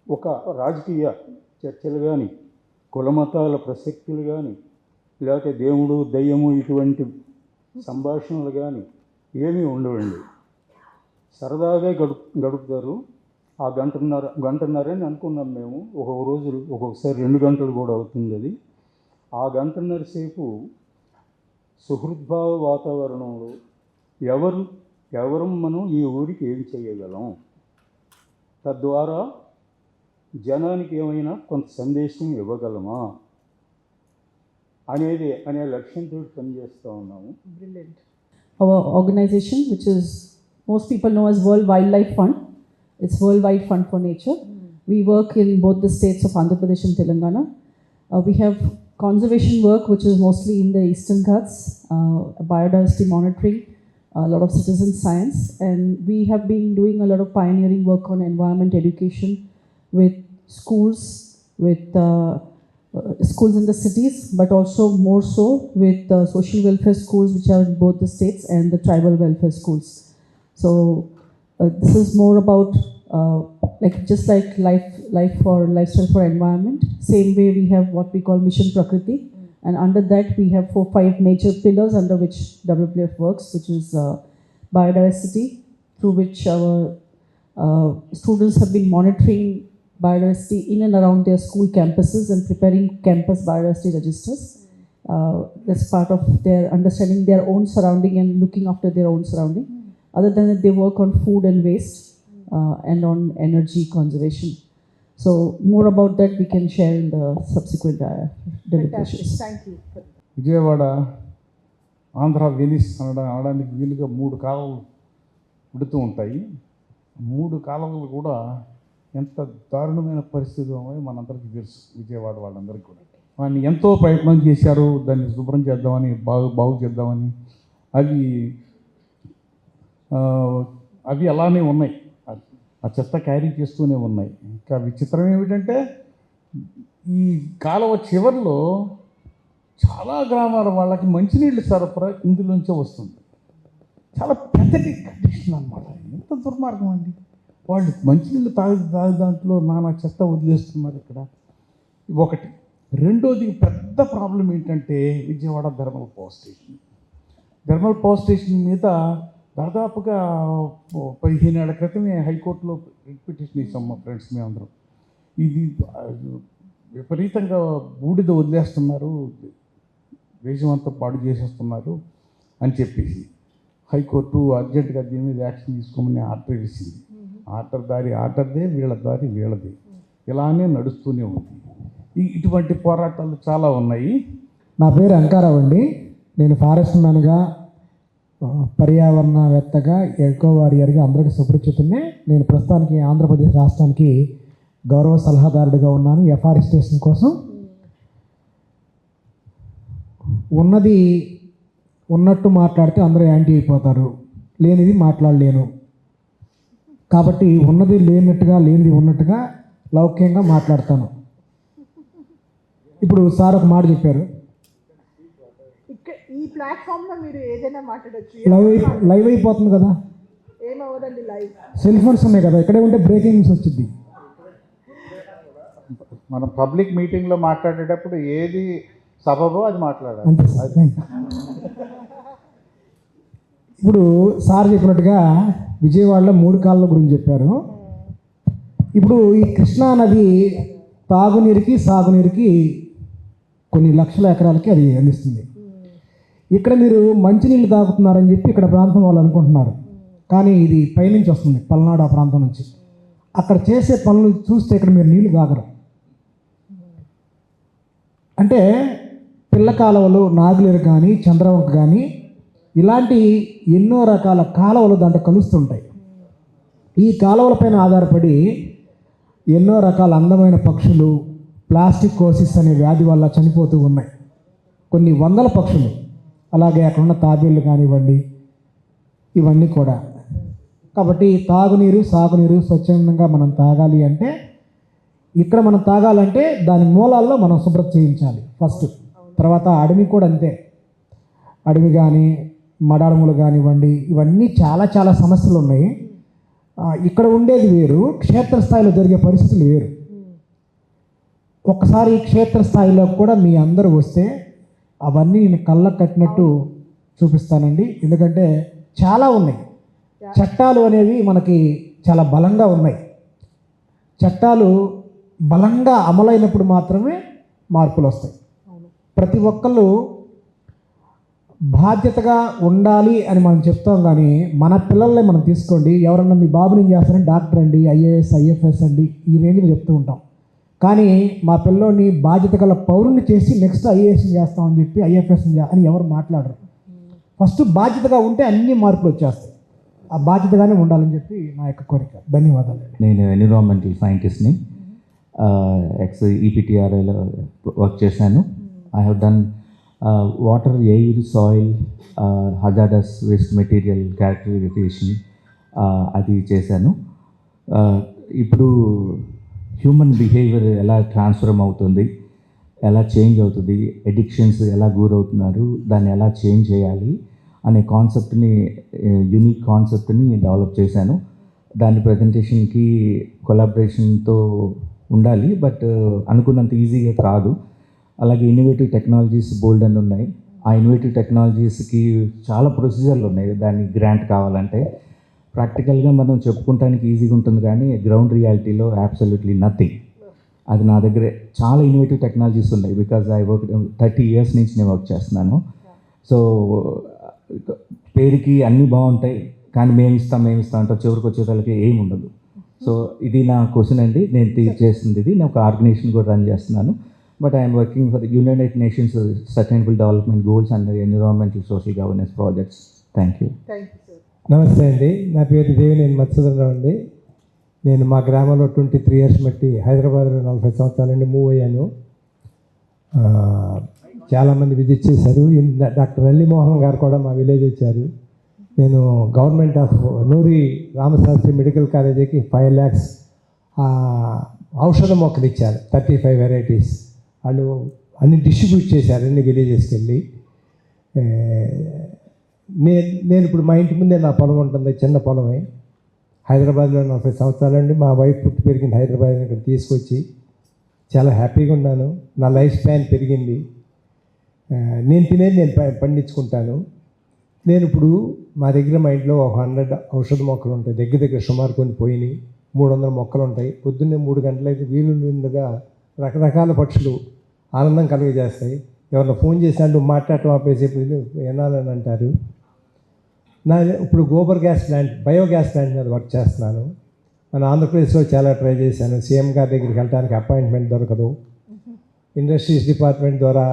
ఒక రాజకీయ చర్చలు కానీ, కులమతాల ప్రసక్తులు కానీ, లేకపోతే దేవుడు దయ్యము ఇటువంటి సంభాషణలు కానీ ఏమీ ఉండవండి. సరదాగా గడుపుతారు. ఆ గంటన్నర అని అనుకున్నాం మేము. ఒక్కొక్క రోజు ఒక్కొక్కసారి 2 గంటలు కూడా అవుతుంది అది. ఆ గంటన్నర సేపు సుహృద్భావ వాతావరణంలో ఎవరు మనం ఈ ఊరికి ఏం చేయగలం, తద్వారా జనానికి ఏమైనా కొంత సందేశం ఇవ్వగలమా అనే లక్ష్యంతో పనిచేస్తూ ఉన్నాము. Brilliant. Our organization, which is most people know as World Wildlife Fund, it's Worldwide Fund for Nature. We work in both the states of Andhra Pradesh and Telangana. We have conservation work, which is mostly in the Eastern Ghats, biodiversity monitoring, a lot of citizen science, and we have been doing a lot of pioneering work on environment education with schools, with schools in the cities, but also more so with social welfare schools, which are in both the states, and the tribal welfare schools. So this is more about like just like lifestyle for environment. Same way we have what we call Mission Prakriti, and under that we have 4-5 major pillars under which WWF works, which is biodiversity, through which our students have been monitoring biodiversity in and around their school campuses and preparing campus biodiversity registers. That's part of their understanding their own surrounding and looking after their own surrounding. Other than that, they work on food and waste and on energy conservation. So more about that we can share in the subsequent deliberations. Thank you. Vijayawada Andhra Venice అనడానికి వీలుగా 3 కాలువలు పుడుతూ ఉంటాయి. 3 కాలువలు కూడా ఎంత దారుణమైన పరిస్థితి ఉన్నాయో మనందరికీ తెలుసు. విజయవాడ వాళ్ళందరికీ కూడా వాడిని ఎంతో ప్రయత్నం చేశారు, దాన్ని శుభ్రం చేద్దామని, బాగు చేద్దామని. అవి అలానే ఉన్నాయి, ఆ చెత్త క్యారీ చేస్తూనే ఉన్నాయి. ఇంకా విచిత్రం ఏమిటంటే ఈ కాలువ చివరిలో చాలా గ్రామాల వాళ్ళకి మంచినీళ్ళు సరఫరా ఇందులోంచే వస్తుంది. చాలా పెద్దటి కండిషన్ అన్నమాట. ఎంత దుర్మార్గం అండి. వాళ్ళు మంచినీళ్ళు తాగి దాంట్లో నానా చెత్త వదిలేస్తున్నారు ఇక్కడ. ఒకటి. రెండోది పెద్ద ప్రాబ్లం ఏంటంటే విజయవాడ థర్మల్ పవర్ స్టేషన్ మీద దాదాపుగా 15 ఏళ్ల క్రితమే హైకోర్టులో పిటిషన్ ఇస్తాం మా ఫ్రెండ్స్ మేమందరం. ఇది విపరీతంగా బూడిద వదిలేస్తున్నారు, దేశమంతా పాడు చేసేస్తున్నారు అని చెప్పేసి హైకోర్టు అర్జెంటుగా దీని మీద యాక్షన్ తీసుకోమని ఆర్డర్ వేసింది. ఆర్డర్దే, వీళ్ళ దారి వీళ్ళదే. ఇలానే నడుస్తూనే ఉంది. ఇటువంటి పోరాటాలు చాలా ఉన్నాయి. నా పేరు అంకారావు అండి. నేను ఫారెస్ట్ మ్యాన్గా, పర్యావరణవేత్తగా, ఎకో వారియర్గా అందరికీ సుపరిచితున్నే. నేను ప్రస్తుతానికి ఆంధ్రప్రదేశ్ రాష్ట్రానికి గౌరవ సలహాదారుడిగా ఉన్నాను ఎఫారెస్టేషన్ కోసం. ఉన్నది ఉన్నట్టు మాట్లాడితే అందరూ యాంటీ అయిపోతారు, లేనిది మాట్లాడలేను. కాబట్టి ఉన్నది లేనట్టుగా, లేనిది ఉన్నట్టుగా లౌక్యంగా మాట్లాడతాను. ఇప్పుడు సార్ ఒక మాట చెప్పారు, ఈ ప్లాట్ఫామ్లో మీరు ఏదైనా మాట్లాడచ్చు. లైవ్ అయిపోతుంది కదా, ఏమవ్వదండి. లైవ్ సెల్ ఫోన్స్ ఉన్నాయి కదా, ఇక్కడే ఉంటే బ్రేకింగ్ న్యూస్ వచ్చింది. మనం పబ్లిక్ మీటింగ్లో మాట్లాడేటప్పుడు ఏది సబబో అది మాట్లాడాలి. అంతే సార్. ఇప్పుడు సార్ చెప్పినట్టుగా విజయవాడలో 3 కాలువల గురించి చెప్పారు. ఇప్పుడు ఈ కృష్ణా నది తాగునీరుకి, సాగునీరుకి కొన్ని లక్షల ఎకరాలకి అది అందిస్తుంది. ఇక్కడ మీరు మంచినీళ్ళు తాగుతున్నారని చెప్పి ఇక్కడ ప్రాంతం వాళ్ళు అనుకుంటున్నారు, కానీ ఇది పైనుంచి వస్తుంది, పల్నాడు ఆ ప్రాంతం నుంచి. అక్కడ చేసే పనులు చూస్తే ఇక్కడ మీరు నీళ్లు తాగరు. అంటే పిల్ల కాలువలు, నాగులేరు కానీ, చంద్రవంక కానీ, ఇలాంటి ఎన్నో రకాల కాలువలు దాంట్లో కలుస్తుంటాయి. ఈ కాలువలపైన ఆధారపడి ఎన్నో రకాల అందమైన పక్షులు ప్లాస్టిక్ కోసిస్ అనే వ్యాధి వల్ల చనిపోతూ ఉన్నాయి. కొన్ని వందల పక్షులు. అలాగే అక్కడున్న తాబేళ్ళు కానివ్వండి, ఇవన్నీ కూడా. కాబట్టి తాగునీరు, సాగునీరు స్వచ్ఛందంగా మనం తాగాలి అంటే, ఇక్కడ మనం తాగాలంటే దాని మూలాల్లో మనం శుభ్రత చేయించాలి ఫస్ట్. తర్వాత అడవి కూడా అంతే. అడవి కానీ, మడాడములు కానివ్వండి, ఇవన్నీ చాలా చాలా సమస్యలు ఉన్నాయి. ఇక్కడ ఉండేది వేరు, క్షేత్రస్థాయిలో జరిగే పరిస్థితులు వేరు. ఒక్కసారి క్షేత్రస్థాయిలో కూడా మీ అందరూ వస్తే అవన్నీ నేను కళ్ళకు కట్టినట్టు చూపిస్తానండి. ఎందుకంటే చాలా ఉన్నాయి. చట్టాలు అనేవి మనకి చాలా బలంగా ఉన్నాయి. చట్టాలు బలంగా అమలైనప్పుడు మాత్రమే మార్పులు వస్తాయి. ప్రతి ఒక్కళ్ళు బాధ్యతగా ఉండాలి అని మనం చెప్తాం, కానీ మన పిల్లల్ని మనం తీసుకోండి, ఎవరన్నా మీ బాబుని ఏం చేస్తారంటే డాక్టర్ అండి, ఐఏఎస్ ఐఎఫ్ఎస్ అండి, ఈ రేంజ్లో చెప్తూ ఉంటాం. కానీ మా పిల్లోని బాధ్యత గల పౌరుని చేసి నెక్స్ట్ ఐఏఎస్ చేస్తామని చెప్పి ఐఎఫ్ఎస్ అని ఎవరు మాట్లాడరు. ఫస్ట్ బాధ్యతగా ఉంటే అన్ని మార్పులు వచ్చేస్తాయి. ఆ బాధ్యతగానే ఉండాలని చెప్పి నా యొక్క కోరిక. ధన్యవాదాలు. నేను ఎన్విరాన్మెంటల్ సైంటిస్ట్ని, ఎక్స్ ఈపీటీఆర్ఐలో వర్క్ చేశాను. I have done water, air, soil, hazardous waste material characterisation అది చేశాను. ఇప్పుడు హ్యూమన్ బిహేవియర్ ఎలా ట్రాన్స్ఫర్మ్ అవుతుంది, ఎలా చేంజ్ అవుతుంది, ఎడిక్షన్స్ ఎలా గురవుతున్నారు, దాన్ని ఎలా చేంజ్ చేయాలి అనే కాన్సెప్ట్ని, యూనిక్ కాన్సెప్ట్ని డెవలప్ చేశాను. దాని ప్రజెంటేషన్కి కొలాబరేషన్తో ఉండాలి, బట్ అనుకున్నంత ఈజీగా కాదు. అలాగే ఇన్నోవేటివ్ టెక్నాలజీస్ బోల్డ్ అని ఉన్నాయి. ఆ ఇన్నోవేటివ్ టెక్నాలజీస్కి చాలా ప్రొసీజర్లు ఉన్నాయి. దానికి గ్రాంట్ కావాలంటే ప్రాక్టికల్గా మనం చెప్పుకోవడానికి ఈజీగా ఉంటుంది, కానీ గ్రౌండ్ రియాలిటీలో అబ్సల్యూట్లీ నథింగ్. అది నా దగ్గర చాలా ఇన్నోవేటివ్ టెక్నాలజీస్ ఉన్నాయి. బికాజ్ ఐ వర్క్ 30 years నుంచి నేను వర్క్ చేస్తున్నాను. సో పేరుకి అన్నీ బాగుంటాయి, కానీ మేము ఇస్తాం అంటే చివరికి వచ్చేసరికి ఏమి ఉండదు. సో ఇది నా క్వశ్చన్ అండి. నేను చేస్తుంది ఇది. నేను ఒక ఆర్గనైజేషన్ కూడా రన్ చేస్తున్నాను. But I'm working for United nations sustainable development goals and environmental social governance projects. Thank you. నమస్తే అండి, నా పేరు దేవినేని మత్స్యధరరావు అండి. నేను మా గ్రామంలో 23 years బట్టి హైదరాబాద్లో 40 సంవత్సరాల నుండి మూవ్ అయ్యాను. చాలామంది విజిట్ చేశారు. డాక్టర్ అల్లిమోహన్ గారు కూడా మా విలేజ్ వచ్చారు. నేను government of Noori Ramasastri medical కాలేజీకి 5 lakhs ఔషధ మొక్కలు ఇచ్చారు. 35 varieties. వాళ్ళు అన్ని డిస్ట్రిబ్యూట్ చేశారు అన్ని విలేజెస్కి వెళ్ళి. నేను ఇప్పుడు మా ఇంటి ముందే నా పొలం ఉంటుంది, చిన్న పొలమే. హైదరాబాద్లో 40 సంవత్సరాల నుండి మా వైఫ్ పుట్టి పెరిగింది హైదరాబాద్. ఇక్కడ తీసుకొచ్చి చాలా హ్యాపీగా ఉన్నాను. నా లైఫ్ స్పాన్ పెరిగింది. నేను తినేది నేను పండించుకుంటాను. నేను ఇప్పుడు మా దగ్గర మా ఇంట్లో 100 ఔషధ మొక్కలు ఉంటాయి. దగ్గర సుమారు కొన్ని పోయినాయి. 300 మొక్కలు ఉంటాయి. పొద్దున్నే 3 గంటలైతే వీలుగా రకరకాల పక్షులు ఆనందం కలుగజేస్తాయి. ఎవరన్నా ఫోన్ చేసినట్టు మాట్లాడటం ఆపేసి వినాలని అంటారు. ఇప్పుడు gobar gas plant, biogas plant మీద వర్క్ చేస్తున్నాను. మన ఆంధ్రప్రదేశ్లో చాలా ట్రై చేశాను. సీఎం గారి దగ్గరికి వెళ్ళడానికి అపాయింట్మెంట్ దొరకదు. ఇండస్ట్రీస్ డిపార్ట్మెంట్ ద్వారా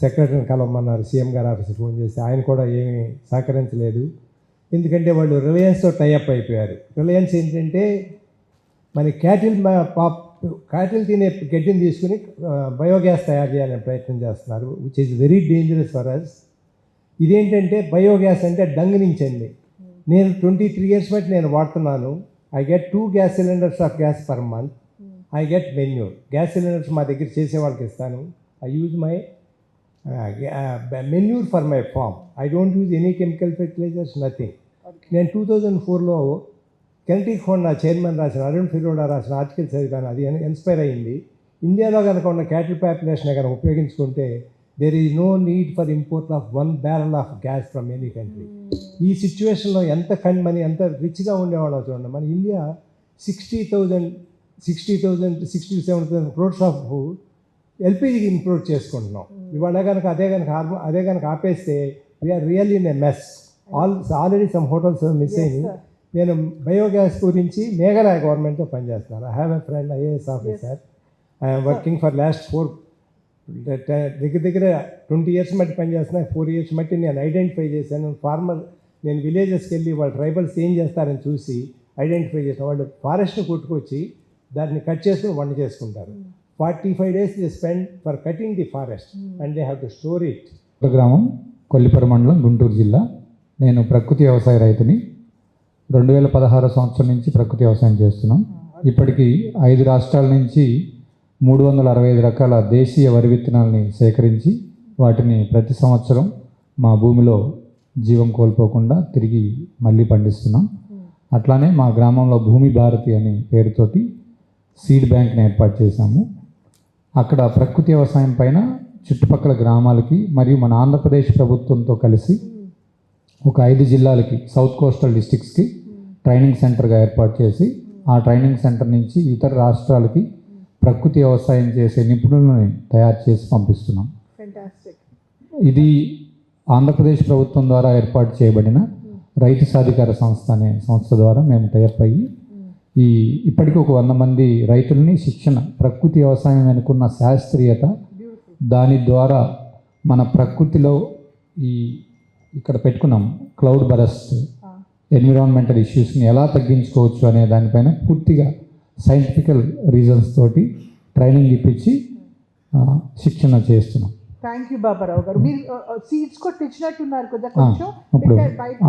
సెక్రటరీని కలవమన్నారు. సీఎం గారి ఆఫీస్కి ఫోన్ చేసి ఆయన కూడా ఏమీ సహకరించలేదు. ఎందుకంటే వాళ్ళు రిలయన్స్తో టైఅప్ అయిపోయారు. రిలయన్స్ ఏంటంటే మన క్యాటిల్ తినే గడ్డిని తీసుకుని బయోగ్యాస్ తయారు చేయాలని ప్రయత్నం చేస్తున్నారు, which is very dangerous for us. ఇదేంటంటే బయోగ్యాస్ అంటే డంగ్ నుంచి అండి. నేను 23 years బట్టి నేను వాడుతున్నాను. I get 2 gas cylinders of gas per month. I get manure. Gas cylinders మా దగ్గర చేసే వాళ్ళకి ఇస్తాను. I use my manure for my farm. I don't use any chemical fertilisers, nothing. నేను 2004లో కెనటిక్ ఫండ్ నా చైర్మన్ రాసిన అరుణ్ ఫిరోడా రాసిన ఆర్టికల్ చదివాను. అది ఇన్స్పైర్ అయ్యింది. ఇండియాలో కనుక ఉన్న క్యాటిల్ పాపులేషన్ కనుక ఉపయోగించుకుంటే there is no need for import of 1 barrel of gas from any country. ఈ సిచ్యువేషన్లో ఎంత మనీ ఎంత రిచ్గా ఉండేవాళ్ళో చూడండి. మన ఇండియా 60,000-67,000 crores ఆఫ్ ఎల్పిజికి ఇంపోర్ట్ చేసుకుంటున్నాం. ఇవాళ కనుక అదే కనుక ఆపేస్తే we are really in a mess. Already some hotels miss అయింది. నేను బయోగ్యాస్ గురించి మేఘాలయ గవర్నమెంట్తో పనిచేస్తున్నాను. I have a friend IAS officer. I'm working for last 4 దగ్గర 20 years బట్టి పనిచేస్తున్నా. 4 years బట్టి నేను ఐడెంటిఫై చేశాను. నేను విలేజెస్కి వెళ్ళి వాళ్ళు ట్రైబల్స్ ఏం చేస్తారని చూసి ఐడెంటిఫై చేసిన వాళ్ళు ఫారెస్ట్ని కొట్టుకొచ్చి దాన్ని కట్ చేసుకుని వంట చేసుకుంటారు. 45 days they spend for cutting the forest and they have to store it. గ్రామం కొల్లిపర మండలం, గుంటూరు జిల్లా. నేను ప్రకృతి వ్యవసాయ రైతుని. 2016 సంవత్సరం నుంచి ప్రకృతి వ్యవసాయం చేస్తున్నాం. ఇప్పటికీ 5 రాష్ట్రాల నుంచి 365 రకాల దేశీయ వరి విత్తనాలని సేకరించి వాటిని ప్రతి సంవత్సరం మా భూమిలో జీవం కోల్పోకుండా తిరిగి మళ్ళీ పండిస్తున్నాం. అట్లానే మా గ్రామంలో భూమి భారతి అనే పేరుతోటి సీడ్ బ్యాంక్ని ఏర్పాటు చేశాము. అక్కడ ప్రకృతి వ్యవసాయం పైన చుట్టుపక్కల గ్రామాలకి మరియు మన ఆంధ్రప్రదేశ్ ప్రభుత్వంతో కలిసి ఒక 5 జిల్లాలకి, సౌత్ కోస్టల్ డిస్ట్రిక్ట్స్కి ట్రైనింగ్ సెంటర్గా ఏర్పాటు చేసి ఆ ట్రైనింగ్ సెంటర్ నుంచి ఇతర రాష్ట్రాలకి ప్రకృతి వ్యవసాయం చేసే నిపుణులను తయారు చేసి పంపిస్తున్నాం. ఫెంటాస్టిక్. ఇది ఆంధ్రప్రదేశ్ ప్రభుత్వం ద్వారా ఏర్పాటు చేయబడిన రైతు సాధికార సంస్థ అనే సంస్థ ద్వారా మేము టైప్ అయ్యి ఇప్పటికీ ఒక 100 మంది రైతుల్ని శిక్షణ, ప్రకృతి వ్యవసాయం అనుకున్న శాస్త్రీయత, దాని ద్వారా మన ప్రకృతిలో ఇక్కడ పెట్టుకున్నాం క్లౌడ్ బరస్ట్, ఎన్విరాన్మెంటల్ ఇష్యూస్ని ఎలా తగ్గించుకోవచ్చు అనే దానిపైన పూర్తిగా సైంటిఫికల్ రీజన్స్ తోటి ట్రైనింగ్ ఇప్పించి శిక్షణ చేస్తున్నాం. థ్యాంక్ యూ బాబారావు గారు. మీరు సీడ్స్ కూడా తెచ్చినట్టున్నారు కదా, కొంచెం ఇప్పుడు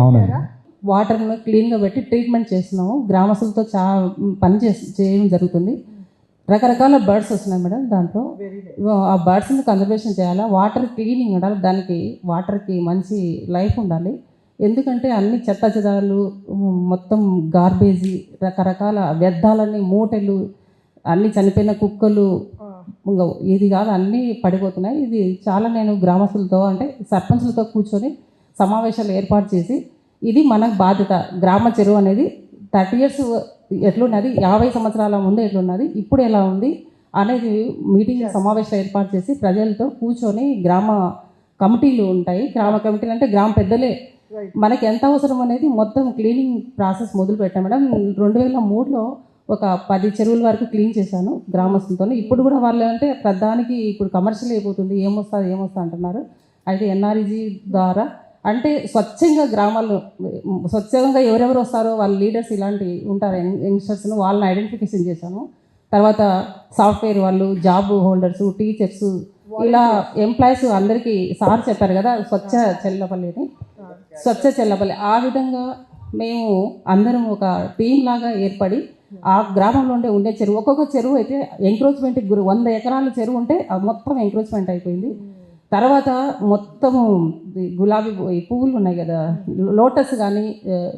అవునండి. వాటర్ను క్లీన్గా పెట్టి ట్రీట్మెంట్ చేస్తున్నాము. గ్రామస్తులతో పని చేయడం జరుగుతుంది. రకరకాల బర్డ్స్ వస్తున్నాయి మేడం. దాంట్లో ఆ బర్డ్స్ని కన్జర్వేషన్ చేయాలా, వాటర్ క్లీనింగ్ ఉండాలి, దానికి వాటర్కి మంచి లైఫ్ ఉండాలి. ఎందుకంటే అన్ని చెత్త చెదాలు, మొత్తం గార్బేజీ, రకరకాల వ్యర్థాలన్నీ, మూటలు, అన్ని చనిపోయిన కుక్కలు, ఇది కాదు అన్నీ పడిపోతున్నాయి. ఇది చాలా నేను గ్రామస్తులతో అంటే సర్పంచులతో కూర్చొని సమావేశాలు ఏర్పాటు చేసి ఇది మన బాధ్యత. గ్రామ చెరువు అనేది 30 years ఎట్లున్నది, 50 సంవత్సరాల ముందు ఎట్లున్నది, ఇప్పుడు ఎలా ఉంది అనేది మీటింగ్ సమావేశాలు ఏర్పాటు చేసి ప్రజలతో కూర్చొని, గ్రామ కమిటీలు ఉంటాయి, గ్రామ కమిటీలు అంటే గ్రామ పెద్దలే మనకి ఎంత అవసరం అనేది మొత్తం క్లీనింగ్ ప్రాసెస్ మొదలు పెట్టాం మేడం. 2003లో ఒక 10 చెరువుల వరకు క్లీన్ చేశాను గ్రామస్తులతో. ఇప్పుడు కూడా వాళ్ళు అంటే ప్రధానికి ఇప్పుడు కమర్షియల్ అయిపోతుంది, ఏమొస్తా అంటున్నారు. అయితే ఎన్ఆర్ఈజీ ద్వారా అంటే స్వచ్ఛంగా గ్రామాల్లో స్వచ్ఛంగా ఎవరెవరు వస్తారో వాళ్ళ లీడర్స్ ఇలాంటి ఉంటారు, యంగ్స్టర్స్ను వాళ్ళని ఐడెంటిఫికేషన్ చేశాను. తర్వాత సాఫ్ట్వేర్ వాళ్ళు, జాబ్ హోల్డర్స్, టీచర్స్, ఇలా ఎంప్లాయీస్ అందరికీ సార్ చెప్పారు కదా స్వచ్ఛ చెల్లపల్లి, ఆ విధంగా మేము అందరం ఒక టీం లాగా ఏర్పడి ఆ గ్రామంలో ఉండే చెరువు, ఒక్కొక్క చెరువు అయితే ఎంక్రోచ్మెంట్కి 100 ఎకరాల చెరువు ఉంటే మొత్తం ఎంక్రోచ్మెంట్ అయిపోయింది. తర్వాత మొత్తము గులాబీ పువ్వులు ఉన్నాయి కదా, లోటస్ కానీ,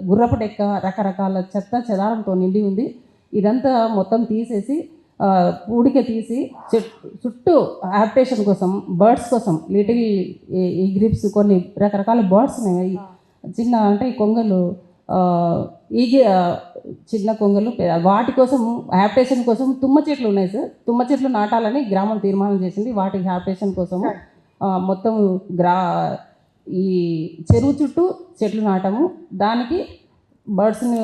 గుర్రపు డెక్క, రకరకాల చెత్త చెదారంతో నిండి ఉంది. ఇదంతా మొత్తం తీసేసి ఊడిక తీసి చుట్టూ హ్యాబిటేషన్ కోసం, బర్డ్స్ కోసం, లిటిల్ ఈ గ్రిప్స్, కొన్ని రకరకాల బర్డ్స్ ఉన్నాయి. చిన్న అంటే కొంగలు, చిన్న కొంగలు, వాటి కోసం హ్యాబిటేషన్ కోసం తుమ్మ చెట్లు ఉన్నాయి సార్. తుమ్మ చెట్లు నాటాలని గ్రామం తీర్మానం చేసింది. వాటి హ్యాబిటేషన్ కోసము మొత్తం ఈ చెరువు చుట్టూ చెట్లు నాటము. దానికి బర్డ్స్ని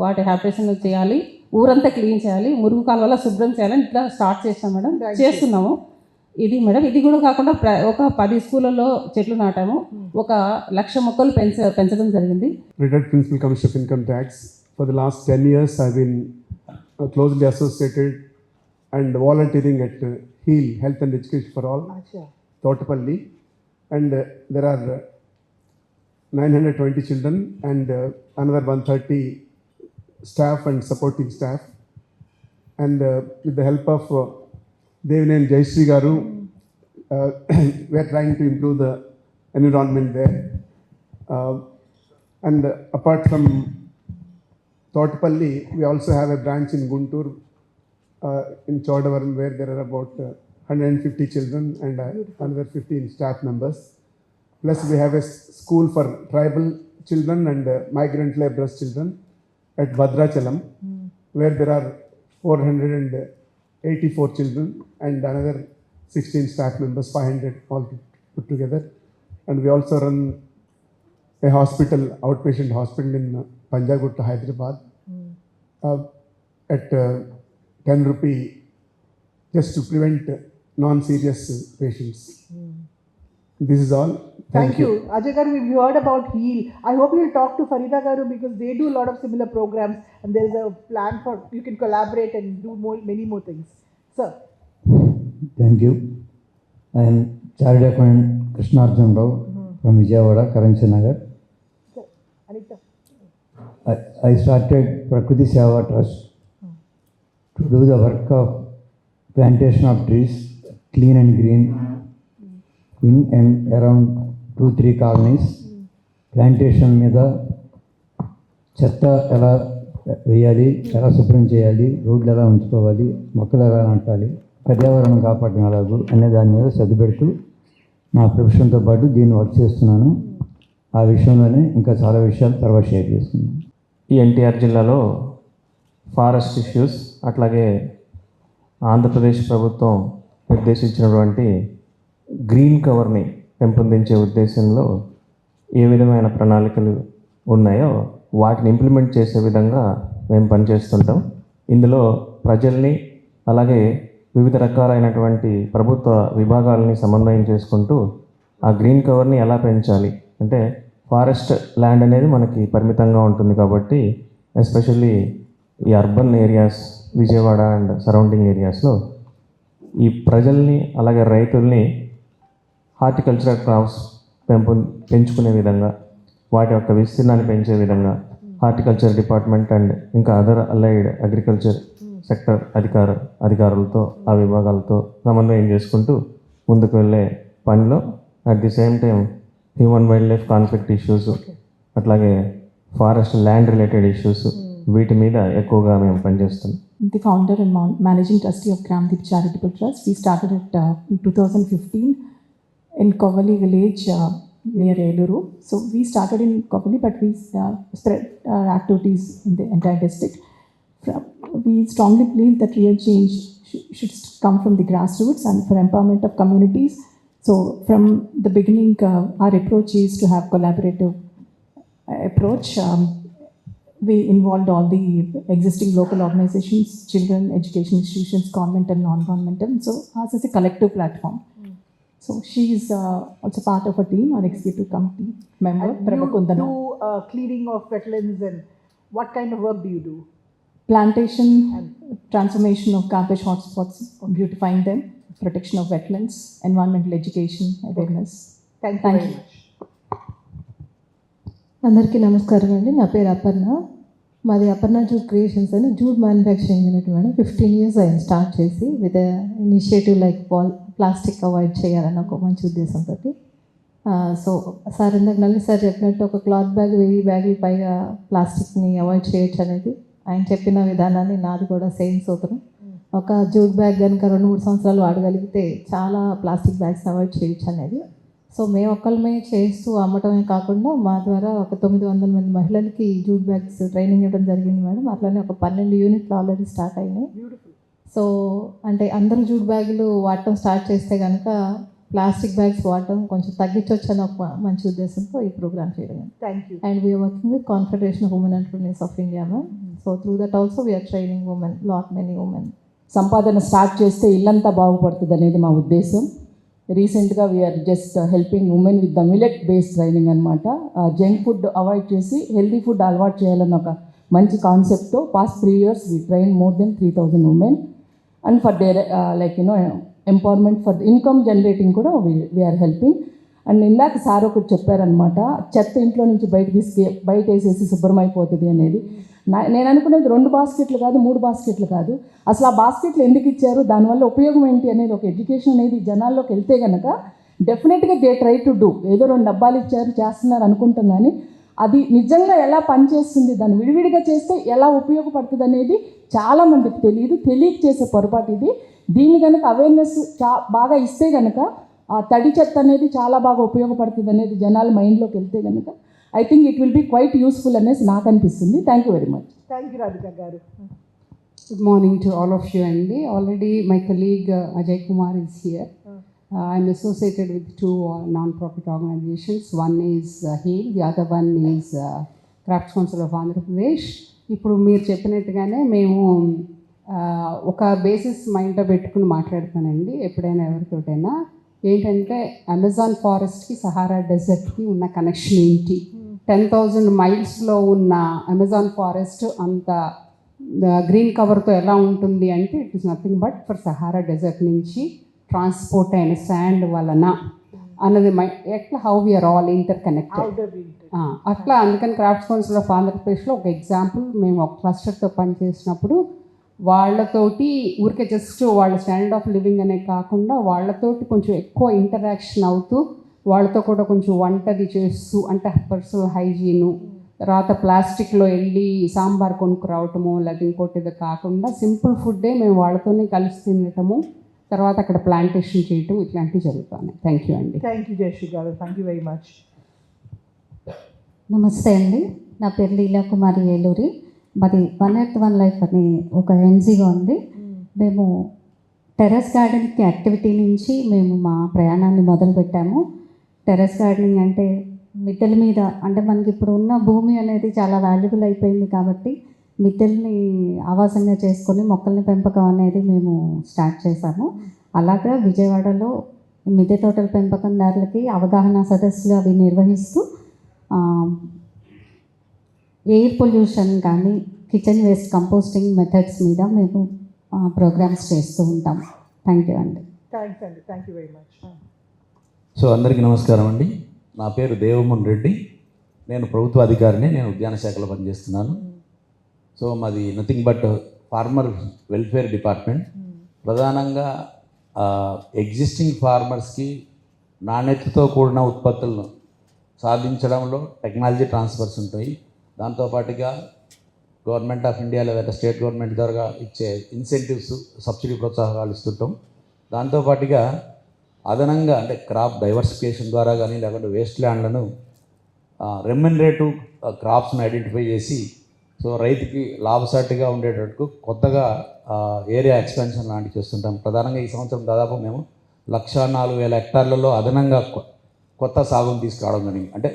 వాటి హ్యాబిటేషన్ చేయాలి, ఊరంతా క్లీన్ చేయాలి, మురుగు కాలువల శుభ్రం చేయాలని ఇట్లా స్టార్ట్ చేస్తాం మేడం, చేస్తున్నాము. ఇది మేడం, ఇది కూడా కాకుండా ఒక 10 స్కూళ్ళలో చెట్లు నాటాము. 1,00,000 మొక్కలు పెంచడం జరిగింది. Retired Principal Commissioner of Income Tax. For the last 10 years, I've been closely associated and volunteering at HEAL, Health and Education for All, Thotapalli. And there are 920 children and another 130 staff and supporting staff. And with the help of Devineni Jayashree Garu, we are trying to improve the environment there. And apart from Thotapalli, we also have a branch in Guntur, in Chodavaram, where there are about 150 children and another 15 staff members. Plus we have a school for tribal children and migrant laborers children at Bhadrachalam, where there are 484 children and another 16 staff members, 500 all put together. And we also run a hospital, outpatient hospital in Panjagutta, Hyderabad, at 10 rupee, just to prevent non-serious patients. This is all. Thank you. Ajay Garu, we've heard about HEAL. I hope you'll talk to Farida Garu because they do a lot of similar programs and there is a plan for you can collaborate and do many more things. Sir. Thank you. I am Chartered Accountant Krishnarjun Rao from Vijayawada, Karanchi Nagar. Sir, Anita. I started Prakriti Seva Trust to do the work of plantation of trees, clean and green, in and around 2-3 colonies. Plantation మీద చెత్త ఎలా వేయాలి, ఎలా శుభ్రం చేయాలి, రోడ్లు ఎలా ఉంచుకోవాలి, మొక్కలు ఎలా నాటాలి, పర్యావరణం కాపాడడం ఎలాగో అనే దాని మీద శ్రద్ధ పెడుతూ నా ప్రొఫెషన్తో పాటు దీన్ని వర్క్ చేస్తున్నాను. ఆ విషయంలోనే ఇంకా చాలా విషయాలు తర్వాత షేర్ చేసుకున్నాను. ఈ ఎన్టీఆర్ జిల్లాలో ఫారెస్ట్ ఇష్యూస్, అట్లాగే ఆంధ్రప్రదేశ్ ప్రభుత్వం నిర్దేశించినటువంటి గ్రీన్ కవర్ని పెంపొందించే ఉద్దేశంలో ఏ విధమైన ప్రణాళికలు ఉన్నాయో వాటిని ఇంప్లిమెంట్ చేసే విధంగా మేము పనిచేస్తుంటాం. ఇందులో ప్రజల్ని అలాగే వివిధ రకాలైనటువంటి ప్రభుత్వ విభాగాలని సమన్వయం చేసుకుంటూ ఆ గ్రీన్ కవర్ని ఎలా పెంచాలి అంటే, ఫారెస్ట్ ల్యాండ్ అనేది మనకి పరిమితంగా ఉంటుంది కాబట్టి ఎస్పెషల్లీ ఈ urban areas, Vijayawada and surrounding ఏరియాస్లో ఈ ప్రజల్ని అలాగే రైతుల్ని హార్టికల్చరల్ క్రాప్స్ పెంచుకునే విధంగా, వాటి యొక్క విస్తీర్ణాన్ని పెంచే విధంగా హార్టికల్చర్ డిపార్ట్మెంట్ అండ్ ఇంకా అదర్ అలైడ్ అగ్రికల్చర్ సెక్టర్ అధికారులతో ఆ విభాగాలతో సమన్వయం చేసుకుంటూ ముందుకు వెళ్ళే పనిలో at the same time human wild life conflict issues, అట్లాగే ఫారెస్ట్ ల్యాండ్ రిలేటెడ్ ఇష్యూస్, వీటి మీద ఎక్కువగా మేము పనిచేస్తున్నాం. The founder and managing trustee of Gramdeep Charitable Trust. We started it in 2015 in Kovali village near Eluru. So we started in Kovali, but we spread our activities in the entire district. We strongly believe that real change should come from the grassroots and for empowerment of communities. So from the beginning, our approach is to have collaborative approach. We involved all the existing local organizations, children, education institutions, government and non-governmental. So ours is a collective platform. So she is also part of a team, our executive committee member, Prabha You Kundana. do clearing of wetlands, and what kind of work do you do? Plantation and transformation of garbage hotspots, beautifying them, protection of wetlands, environmental education, awareness. Thank you Thank very you. much. అందరికీ నమస్కారం అండి. నా పేరు అపర్ణ. మాది అపర్ణ జూట్ క్రియేషన్స్ అని jute manufacturing unit madam. 15 years అయింది స్టార్ట్ చేసి, with initiative like plastic avoid చేయాలని ఒక మంచి ఉద్దేశంతో. సో సార్ ఇందాక నల్లి సార్ చెప్పినట్టు ఒక క్లాత్ బ్యాగ్ 1000 బ్యాగులు పైగా ప్లాస్టిక్ని అవాయిడ్ చేయొచ్చు అనేది ఆయన చెప్పిన విధానాన్ని నాది కూడా సేమ్ సూత్రం. ఒక జూట్ బ్యాగ్ కనుక 2-3 సంవత్సరాలు వాడగలిగితే చాలా ప్లాస్టిక్ బ్యాగ్స్ అవాయిడ్ చేయొచ్చు అనేది. సో మేము ఒక్కళ్ళమే చేస్తూ అమ్మటమే కాకుండా మా ద్వారా ఒక 900 మంది మహిళలకి జూట్ బ్యాగ్స్ ట్రైనింగ్ ఇవ్వడం జరిగింది మేడం. అట్లానే ఒక 12 యూనిట్లు ఆల్రెడీ స్టార్ట్ అయినాయి. సో అంటే అందరూ జూట్ బ్యాగులు వాడటం స్టార్ట్ చేస్తే కనుక ప్లాస్టిక్ బ్యాగ్స్ వాడటం కొంచెం తగ్గించవచ్చు అని ఒక మంచి ఉద్దేశంతో ఈ ప్రోగ్రామ్ చేయడం. Thank you. And we are working with confederation of women entrepreneurs of India ma'am. So through that also we are training women, many women. సంపాదన స్టార్ట్ చేస్తే ఇల్లంతా బాగుపడుతుంది అనేది మా ఉద్దేశం. రీసెంట్గా we are just helping women with the millet based training అనమాట. జంక్ ఫుడ్ అవాయిడ్ చేసి హెల్దీ ఫుడ్ అలవాటు చేయాలన్న ఒక మంచి కాన్సెప్ట్తో past 3 years we train more than 3000 women. And for their empowerment for income generating కూడా వీఆర్ హెల్పింగ్. అండ్ ఇందాక సార్ ఒకటి చెప్పారనమాట, చెత్త ఇంట్లో నుంచి బయట వేసేసి శుభ్రమైపోతుంది అనేది. నేను అనుకునేది 2 బాస్కెట్లు కాదు, 3 బాస్కెట్లు కాదు. అసలు ఆ బాస్కెట్లు ఎందుకు ఇచ్చారు, దానివల్ల ఉపయోగం ఏంటి అనేది ఒక ఎడ్యుకేషన్ అనేది జనాల్లోకి వెళ్తే కనుక డెఫినెట్గా దే ట్రై టు డూ. ఏదో 2 డబ్బాలు ఇచ్చారు చేస్తున్నారు అనుకుంటాం, కానీ అది నిజంగా ఎలా పనిచేస్తుంది, దాన్ని విడివిడిగా చేస్తే ఎలా ఉపయోగపడుతుంది అనేది చాలామందికి తెలియదు. తెలియక చేసే పొరపాటు ఇది. దీన్ని కనుక అవేర్నెస్ బాగా ఇస్తే కనుక ఆ తడి చెత్త అనేది చాలా బాగా ఉపయోగపడుతుంది అనేది జనాల మైండ్లోకి వెళ్తే కనుక I think it will be quite useful అనేసి నాకు అనిపిస్తుంది. Thank you very much. Thank you, Radhika garu. Good morning to all of you. And already my colleague Ajay Kumar is here. I'm associated with 2 non-profit organizations. One is HEAL, the other one is Crafts Council of Andhra Pradesh. ఇప్పుడు మీరు చెప్పినట్టుగానే మేము ఒక బేసిస్ మైండ్లో పెట్టుకుని మాట్లాడతానండి ఎప్పుడైనా ఎవరితోటైనా. ఏంటంటే అమెజాన్ ఫారెస్ట్కి సహారా డెజర్ట్కి ఉన్న కనెక్షన్ ఏంటి? 10,000 మైల్స్లో ఉన్న అమెజాన్ ఫారెస్ట్ అంత గ్రీన్ కవర్తో ఎలా ఉంటుంది అంటే it is nothing but for Sahara desert నుంచి ట్రాన్స్పోర్ట్ అయిన శాండ్ వలన అన్నది ఎట్లా how we are all interconnected అట్లా. అందుకని క్రాఫ్ట్స్ కౌన్సిల్ ఆఫ్ ఆంధ్రప్రదేశ్లో ఒక ఎగ్జాంపుల్, మేము ఒక క్లస్టర్తో పనిచేసినప్పుడు వాళ్ళతోటి ఊరికే జస్ట్ వాళ్ళ స్టాండర్డ్ ఆఫ్ లివింగ్ అనే కాకుండా వాళ్ళతోటి కొంచెం ఎక్కువ ఇంటరాక్షన్ అవుతూ వాళ్ళతో కూడా కొంచెం వంటది చేస్తూ, అంటే పర్సనల్ హైజీను, తర్వాత ప్లాస్టిక్లో వెళ్ళి సాంబార్ కొనుక్కు రావటము లేదా ఇంకోటిది కాకుండా సింపుల్ ఫుడ్డే మేము వాళ్ళతోనే కలిసి తినటము, తర్వాత అక్కడ ప్లాంటేషన్ చేయటం, ఇట్లాంటివి జరుగుతాయి. థ్యాంక్ యూ అండి. Thank you, Jayashree garu. Thank you very much. నమస్తే అండి, నా పేరు లీలా కుమారి ఏలూరి. మాది వన్ ఎర్త్ వన్ లైఫ్ అని ఒక ఎన్జిఓ ఉంది. మేము టెర్రస్ గార్డెన్కి యాక్టివిటీ నుంచి మేము మా ప్రయాణాన్ని మొదలుపెట్టాము. టెర్రస్ గార్డెనింగ్ అంటే మిద్దెల మీద, అంటే మనకి ఇప్పుడు ఉన్న భూమి అనేది చాలా వాల్యుబుల్ అయిపోయింది కాబట్టి మిద్దెల్ని ఆవాసంగా చేసుకొని మొక్కల్ని పెంపకం అనేది మేము స్టార్ట్ చేశాము. అలాగా విజయవాడలో మిద్దె తోటల పెంపకందారులకి అవగాహన సదస్సులు అవి నిర్వహిస్తూ ఎయిర్ పొల్యూషన్ కానీ కిచెన్ వేస్ట్ కంపోస్టింగ్ మెథడ్స్ మీద మేము ప్రోగ్రామ్స్ చేస్తూ ఉంటాం. థ్యాంక్ యూ అండి. థ్యాంక్స్ అండి, thank you very much. So అందరికీ నమస్కారం అండి. నా పేరు దేవమోహన్ రెడ్డి. నేను ప్రభుత్వ అధికారిని. నేను ఉద్యాన శాఖలో పనిచేస్తున్నాను. సో మాది nothing but farmer welfare department. ప్రధానంగా ఎగ్జిస్టింగ్ ఫార్మర్స్కి నాణ్యతతో కూడిన ఉత్పత్తులను సాధించడంలో టెక్నాలజీ ట్రాన్స్ఫర్స్ ఉంటాయి. దాంతోపాటుగా గవర్నమెంట్ ఆఫ్ ఇండియా లేదా స్టేట్ గవర్నమెంట్ ద్వారా ఇచ్చే ఇన్సెంటివ్స్, సబ్సిడీ ప్రోత్సాహకాలు ఇస్తుంటాం. దాంతోపాటుగా అదనంగా అంటే క్రాప్ డైవర్సిఫికేషన్ ద్వారా కానీ లేకుంటే వేస్ట్ ల్యాండ్లను రెమ్యునరేటివ్ క్రాప్స్ని ఐడెంటిఫై చేసి సో రైతుకి లాభసాటిగా ఉండేటట్టు కొత్తగా ఏరియా ఎక్స్పెన్షన్ లాంటివి చేస్తుంటాం. ప్రధానంగా ఈ సంవత్సరం దాదాపు మేము 104,000 హెక్టార్లలో అదనంగా కొత్త సాగును తీసుకురావడం జరిగింది. అంటే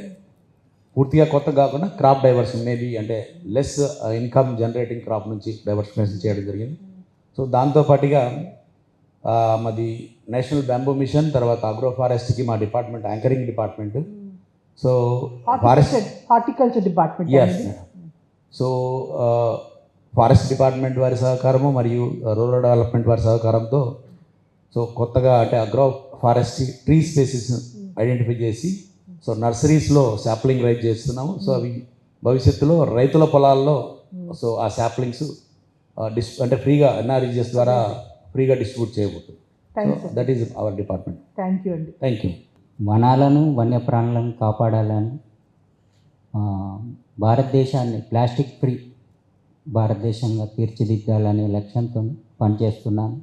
పూర్తిగా కొత్త కాకుండా క్రాప్ డైవర్షన్ మేబీ అంటే లెస్ ఇన్కమ్ జనరేటింగ్ క్రాప్ నుంచి డైవర్సిఫికేషన్ చేయడం జరిగింది. సో దాంతోపాటుగా మాది నేషనల్ బ్యాంబూ మిషన్, తర్వాత అగ్రో ఫారెస్ట్కి మా department anchoring department. So horticulture department. Yes. So forest department వారి సహకారము మరియు రూరల్ డెవలప్మెంట్ వారి సహకారంతో సో కొత్తగా అంటే agro forest tree spaces identify చేసి సో నర్సరీస్లో శాప్లింగ్ రైజ్ చేస్తున్నాము. సో అవి భవిష్యత్తులో రైతుల పొలాల్లో సో ఆ శాప్లింగ్స్ అంటే ఫ్రీగా ఎన్ఆర్ఈజిఎస్ ద్వారా ఫ్రీగా డిస్ట్రిబ్యూట్ చేయబోతుంది. So that is our department. Thank you అండి. Thank you. వనాలను, వన్యప్రాణులను కాపాడాలని భారతదేశాన్ని ప్లాస్టిక్ ఫ్రీ భారతదేశంగా తీర్చిదిద్దాలనే లక్ష్యంతో పనిచేస్తున్నాను.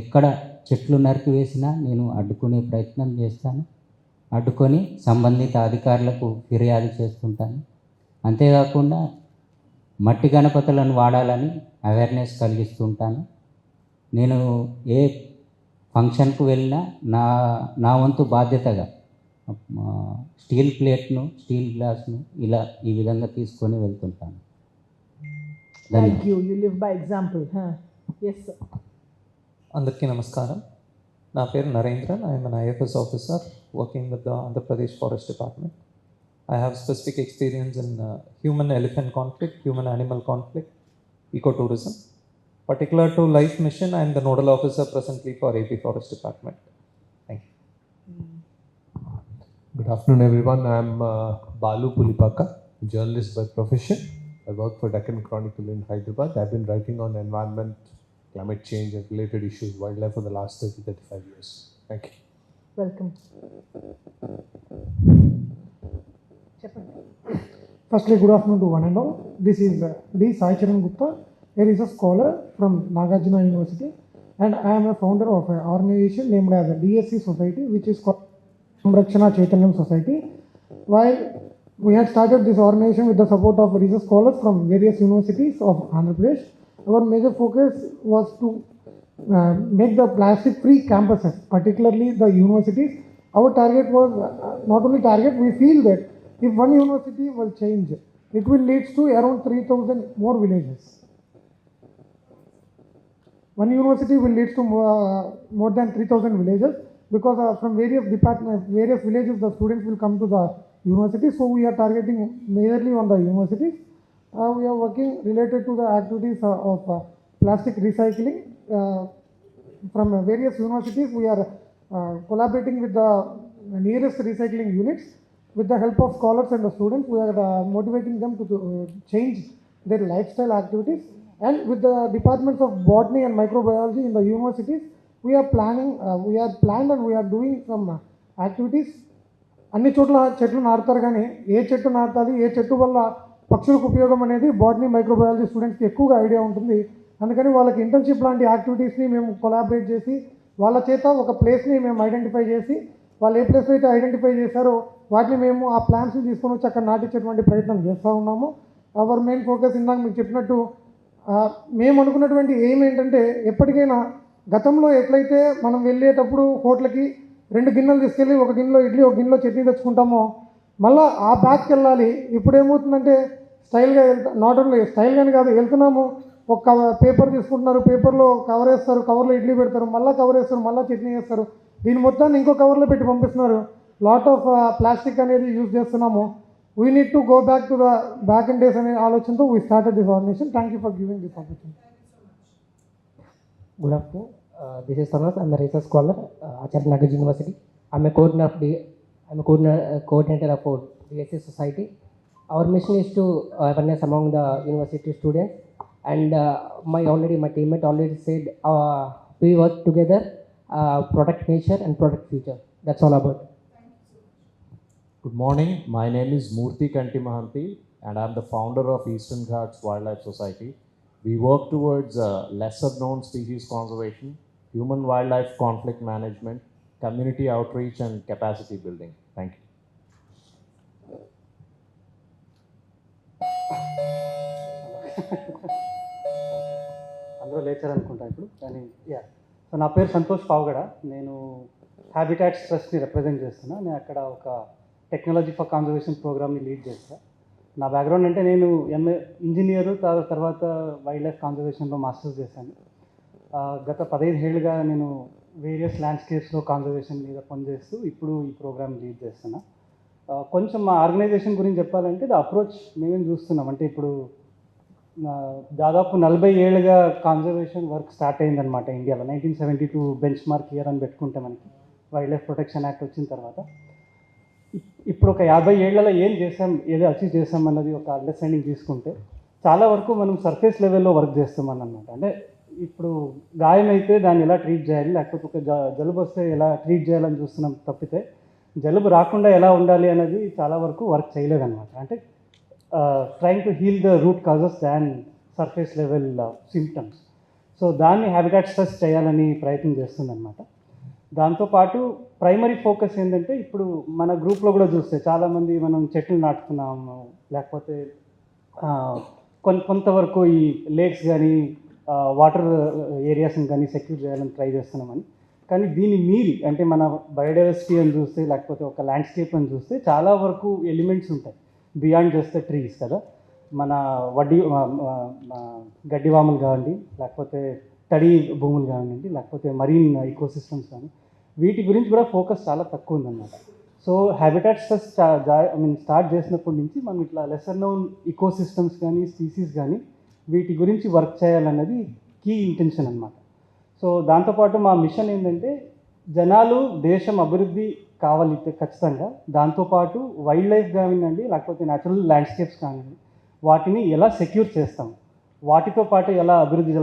ఎక్కడ చెట్లు నరికివేసినా నేను అడ్డుకునే ప్రయత్నం చేస్తాను. అడ్డుకొని సంబంధిత అధికారులకు ఫిర్యాదు చేస్తుంటాను. అంతేకాకుండా మట్టి గణపతులను వాడాలని అవేర్నెస్ కలిగిస్తుంటాను. నేను ఏ ఫంక్షన్కు వెళ్ళినా నా వంతు బాధ్యతగా స్టీల్ ప్లేట్ను, స్టీల్ గ్లాస్ను ఇలా ఈ విధంగా తీసుకొని వెళ్తుంటాను. Thank you. You live by example. Yes sir. అందరికీ నమస్కారం. నా పేరు Narendran. I'm an IFS officer working with the Andhra Pradesh Forest Department. I have specific experience in human-elephant conflict, human-animal conflict, ecotourism. Particular to life mission, I am the nodal officer presently for AP Forest Department. Thank you. Good afternoon, everyone. I am Balu Pulipaka, journalist by profession. I work for Deccan Chronicle in Hyderabad. I have been writing on environment, climate change and related issues, wildlife for the last 30-35 years. Thank you. Welcome. Firstly, good afternoon to one and all. This is D. Sai Charan Gupta. Here is a scholar from Nagarjuna University, and I am a founder of an organization named as a DSC Society, which is called Samrakshana Chaitanyam Society. While we had started this organization with the support of research scholars from various universities of Andhra Pradesh, our major focus was to make the plastic-free campuses, particularly the universities. Our target was not only target, we feel that if one university will change, it will lead to around 3,000 more villages. One university will lead to more than 3,000 villages, because from various departments, various villages, the students will come to the university. So we are targeting majorly on the universities. We are working related to the activities of plastic recycling. From various universities, we are collaborating with the nearest recycling units. With the help of scholars and the students, we are motivating them to change their lifestyle activities. And with the departments of botany and microbiology in the universities, we are planned and we are doing some activities. అన్ని చోట్ల చెట్లు నాటుతారు, కానీ ఏ చెట్టు నాటాలి, ఏ చెట్టు వల్ల పక్షులకు ఉపయోగం అనేది బాటనీ మైక్రోబయాలజీ స్టూడెంట్స్కి ఎక్కువగా ఐడియా ఉంటుంది. అందుకని వాళ్ళకి ఇంటర్న్షిప్ లాంటి యాక్టివిటీస్ని మేము కొలాబరేట్ చేసి వాళ్ళ చేత ఒక ప్లేస్ని మేము ఐడెంటిఫై చేసి, వాళ్ళు ఏ ప్లేస్ అయితే ఐడెంటిఫై చేశారో వాటిని మేము ఆ ప్లాన్స్ని తీసుకొని వచ్చి అక్కడ నాటించేటువంటి ప్రయత్నం చేస్తూ ఉన్నాము. అవర్ మెయిన్ ఫోకస్ ఇందాక మీకు చెప్పినట్టు మేము అనుకున్నటువంటి ఎయిమ్ ఏంటంటే ఎప్పటికైనా గతంలో ఎట్లయితే మనం వెళ్ళేటప్పుడు హోటల్కి 2 గిన్నెలు తీసుకెళ్ళి ఒక గిన్నెలో ఇడ్లీ ఒక గిన్నెలో చట్నీ తెచ్చుకుంటామో మళ్ళీ ఆ బ్యాగ్కి వెళ్ళాలి. ఇప్పుడు ఏమవుతుందంటే స్టైల్గా నాట్ ఓన్లీ స్టైల్గానే కాదు, వెళ్తున్నాము ఒక పేపర్ తీసుకుంటున్నారు, పేపర్లో కవర్ వేస్తారు, కవర్లో ఇడ్లీ పెడతారు, మళ్ళీ కవర్ వేస్తారు, మళ్ళీ చట్నీ వేస్తారు, దీని మొత్తాన్ని ఇంకో కవర్లో పెట్టి పంపిస్తున్నారు. లాట్ ఆఫ్ ప్లాస్టిక్ అనేది యూజ్ చేస్తున్నాము. We need to go back to the back in days అనే ఆలోచనతో we started this organisation. Thank you for giving this opportunity. Good afternoon. This is Sanas. I'm a research scholar, Acharya Nagarjuna University. I'm a coordinator of DSA Society. Our mission is to awareness among the university students, and my teammate already said we work together, protect nature and protect future. That's all about. Good morning. My name is Murthy Kanti Mahanti, and I'm the founder of Eastern Ghats Wildlife Society. We work towards lesser known species conservation, human-wildlife conflict management, community outreach, and capacity building. Thank you. అందరూ లేచారు అనుకుంటా ఇప్పుడు, కానీ సో నా పేరు సంతోష్ పావగడ. నేను హ్యాబిటాట్స్ ట్రస్ట్ని రిప్రజెంట్ చేస్తున్నా. నేను అక్కడ ఒక టెక్నాలజీ ఫర్ కన్జర్వేషన్ ప్రోగ్రామ్ని లీడ్ చేస్తాను. నా బ్యాక్గ్రౌండ్ అంటే నేను ఎంఏ ఇంజనీరు, తర్వాత వైల్డ్ లైఫ్ కన్జర్వేషన్లో మాస్టర్స్ చేశాను. గత 15 ఏళ్ళుగా నేను వేరియస్ ల్యాండ్స్కేప్స్లో కన్జర్వేషన్ మీద పనిచేస్తూ ఇప్పుడు ఈ ప్రోగ్రామ్ లీడ్ చేస్తున్నా. కొంచెం మా ఆర్గనైజేషన్ గురించి చెప్పాలంటే ద అప్రోచ్ మేమేం చూస్తున్నాం అంటే ఇప్పుడు దాదాపు 40 ఏళ్ళుగా కన్జర్వేషన్ వర్క్ స్టార్ట్ అయిందనమాట ఇండియాలో. 1972 బెంచ్ మార్క్ ఇయర్ అని పెట్టుకుంటే మనకి వైల్డ్ లైఫ్ ప్రొటెక్షన్ యాక్ట్ వచ్చిన తర్వాత ఇప్పుడు ఒక 50 ఏళ్లలో ఏం చేసాం, ఏదో అచీవ్ చేసాం అన్నది ఒక అండర్స్టాండింగ్ తీసుకుంటే చాలా వరకు మనం సర్ఫేస్ లెవెల్లో వర్క్ చేస్తామన్నమాట. అంటే ఇప్పుడు గాయం అయితే దాన్ని ఎలా ట్రీట్ చేయాలి, లేకపోతే ఒక జలుబు వస్తే ఎలా ట్రీట్ చేయాలని చూస్తున్నాం తప్పితే జలుబు రాకుండా ఎలా ఉండాలి అనేది చాలా వరకు వర్క్ చేయలేదన్నమాట. అంటే trying to heal the root causes than surface level symptoms. So దాన్ని హ్యాబిటాట్స్ ట్రస్ట్ చేయాలని ప్రయత్నం చేస్తుందన్నమాట. దాంతోపాటు ప్రైమరీ ఫోకస్ ఏంటంటే ఇప్పుడు మన గ్రూప్లో కూడా చూస్తే చాలామంది మనం చెట్లు నాటుతున్నాము, లేకపోతే కొంతవరకు ఈ లేక్స్ కానీ వాటర్ ఏరియాస్ని కానీ సెక్యూర్ చేయాలని ట్రై చేస్తున్నామని. కానీ దీన్ని మీరి అంటే మన బయోడైవర్సిటీ అని చూస్తే, లేకపోతే ఒక ల్యాండ్స్కేప్ అని చూస్తే చాలా వరకు ఎలిమెంట్స్ ఉంటాయి బియాండ్ జస్ట్ ద ట్రీస్ కదా. మన గడ్డివాములు కావండి, లేకపోతే తడి భూములు కానివ్వండి, లేకపోతే మరీన్ ఈకోసిస్టమ్స్ కానీ, వీటి గురించి కూడా ఫోకస్ చాలా తక్కువ ఉందన్నమాట. సో హ్యాబిటాట్స్ స్టార్ట్ చేసినప్పటి నుంచి మనం ఇట్లా లెసర్ నోన్ ఈకోసిస్టమ్స్ కానీ స్పీసీస్ కానీ వీటి గురించి వర్క్ చేయాలన్నది కీ ఇంటెన్షన్ అనమాట. సో దాంతోపాటు మా మిషన్ ఏంటంటే జనాలు దేశం అభివృద్ధి కావాలి ఖచ్చితంగా, దాంతోపాటు వైల్డ్ లైఫ్ కానివ్వండి, లేకపోతే న్యాచురల్ ల్యాండ్స్కేప్స్ కానివ్వండి, వాటిని ఎలా సెక్యూర్ చేస్తాం, వాటితో పాటు ఎలా అభివృద్ధి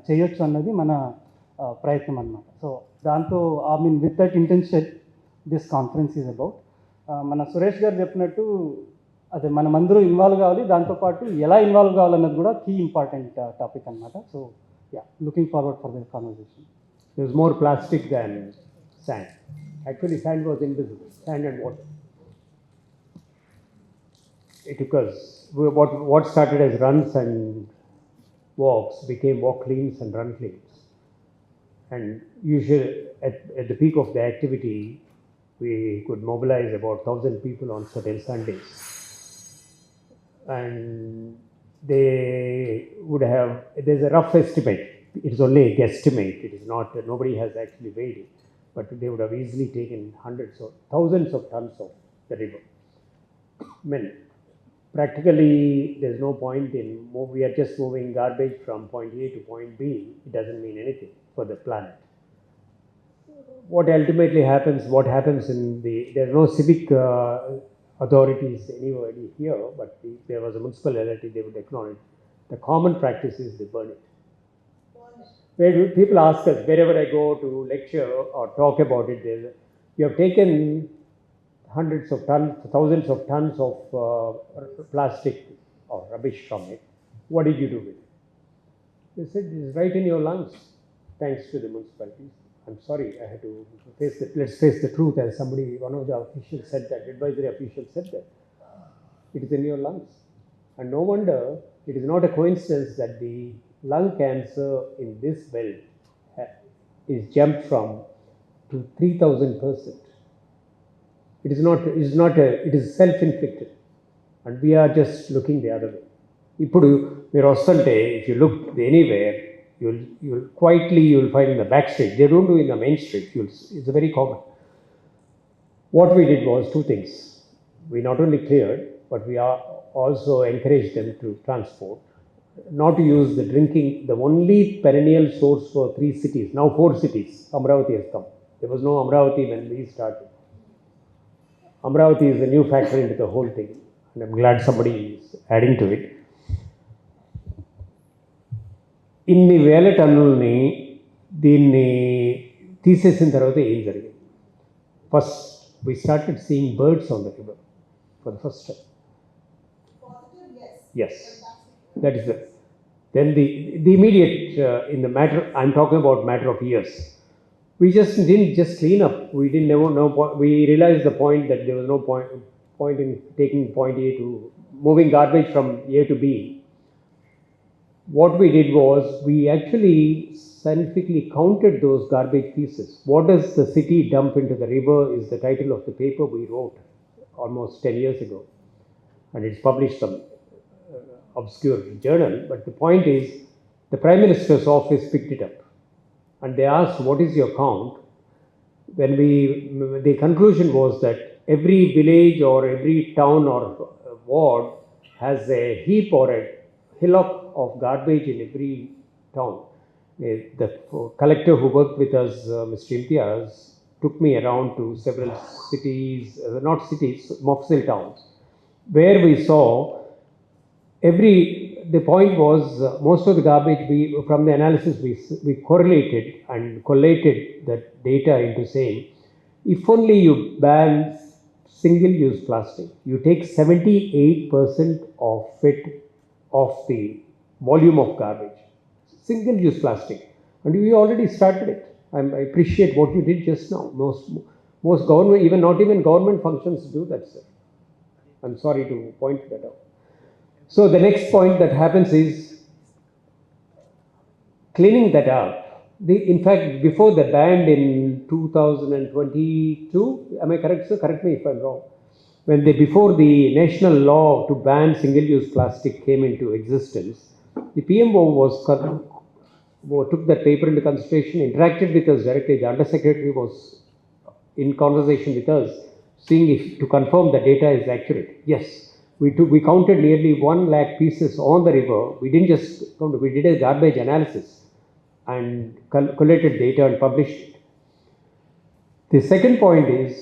చేయొచ్చు అన్నది మన ప్రయత్నం అన్నమాట. సో దాంతో with that intention this conference is about. మన సురేష్ గారు చెప్పినట్టు అదే మనమందరూ ఇన్వాల్వ్ కావాలి, దాంతోపాటు ఎలా ఇన్వాల్వ్ కావాలన్నది కూడా కీ ఇంపార్టెంట్ టాపిక్ అనమాట. So looking forward for the conversation. There's more plastic than sand. Actually, sand was invisible, sand and water. It took us, what started as runs and walks became walk lanes and run lanes. And usually at the peak of the activity, we could mobilize about 1,000 people on certain Sundays. And they would have, there's a rough estimate. It is only a guesstimate. It is not, nobody has actually weighed it. But they would have easily taken hundreds or thousands of tons of the river. Practically, there's no point in, we are just moving garbage from point A to point B. It doesn't mean anything for the planet. What ultimately happens, there's no civic authorities anywhere here, but there was a municipal authority, they would acknowledge. The common practice is they burn it. People ask us, wherever I go to lecture or talk about it, you have taken hundreds of tons, thousands of tons of plastic or rubbish from it. What did you do with it? They said, it's right in your lungs, thanks to the municipalities. I'm sorry, I had to let's face the truth, as one of the officials said that, advisory officials said that. It is in your lungs. And no wonder it is not a coincidence that the lung cancer in this belt is jumped from to 3,000%. It is self-inflicted, and we are just looking the other way. ఇప్పుడు మీరు వస్తుంటే if you look anywhere, you'll quietly find in the back street. They don't do in the main street. It's very common. What we did was two things. We not only cleared, but we are also encouraged them to transport, not to use the drinking, the only perennial source for 3 cities, now 4 cities, Amravati has come. There was no Amravati when we started. Amravati is a new factor into the whole thing, and I'm glad somebody is adding to it. ఇన్ని వేల టన్నుల్ని దీన్ని తీసేసిన తర్వాత ఏం జరిగింది? First we started seeing birds on the river for the first time. Yes, that is it. Then the immediate, in the matter, I'm talking about matter of years, we just didn't just clean up. We didn't know, we realized the point that there was no point in taking point A to, moving garbage from A to B. What we did was, we actually scientifically counted those garbage pieces. What does the city dump into the river is the title of the paper we wrote almost 10 years ago. And it's published some obscure journal. But the point is, the Prime Minister's office picked it up. And they asked, what is your count? When the conclusion was that every village or every town or ward has a heap or a hillock of garbage in every town. The collector who worked with us, Mr. Imtiaz, took me around to several cities, not cities, Mofsil towns, where we saw the point was, most of the garbage, from the analysis, we correlated and collated that data into saying, if only you ban single-use plastic, you take 78% of it of the volume of garbage, single-use plastic, and we already started it. I appreciate what you did just now. Most government, not even government functions do that, sir. I'm sorry to point that out. So the next point that happens is cleaning that up. In fact, before the ban in 2022, am I correct, sir? Correct me if I'm wrong. Before the national law to ban single-use plastic came into existence, the PMO took that paper into consideration, interacted with us directly. The Undersecretary was in conversation with us, seeing to confirm the data is accurate. Yes, we counted nearly 1 lakh pieces on the river. We didn't just count, we did a garbage analysis and collated data and published it. The second point is,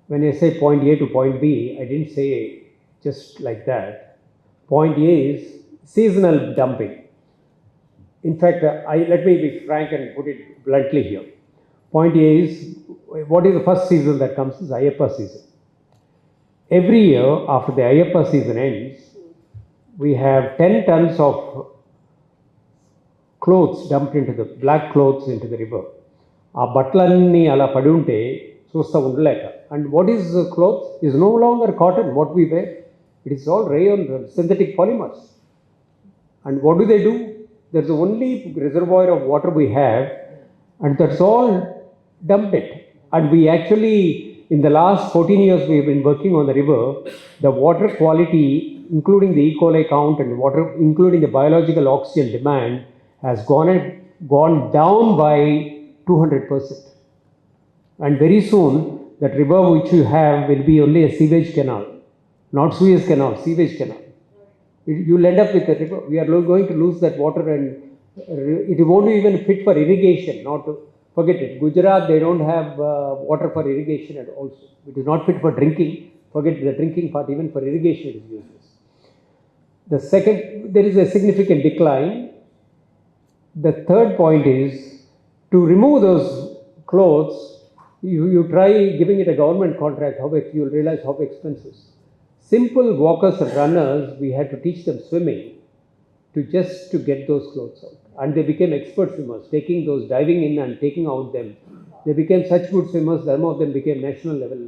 when I say point A to point B, I didn't say just like that. Point A is seasonal dumping. In fact, let me be frank and put it bluntly here. Point A is, what is the first season that comes is Ayyappa season. Every year after the Ayyappa season ends, we have 10 tons of clothes dumped into the black clothes into the river. ఆ బట్టలన్నీ అలా పడి ఉంటే చూస్తూ ఉండలేక. And what is clothes is no longer cotton, what we wear. It is all rayon, synthetic polymers. And what do? There's the only reservoir of water we have, and that's all dumped it. And we actually, in the last 14 years we have been working on the river, the water quality, including the E. coli count and water, including the biological oxygen demand, has gone down by 200%. And very soon, that river which you have will be only a sewage canal, not Suez Canal, sewage canal. You'll end up with a river. We are going to lose that water, and it won't even fit for irrigation. Forget it. Gujarat, they don't have water for irrigation at all. It is not fit for drinking. Forget the drinking part, even for irrigation it is useless. The second, there is a significant decline. The third point is, to remove those clothes, you try giving it a government contract, you'll realize how expensive. Simple walkers and runners, we had to teach them swimming to get those clothes out. And they became expert swimmers, diving in and taking out them. They became such good swimmers, some of them became national level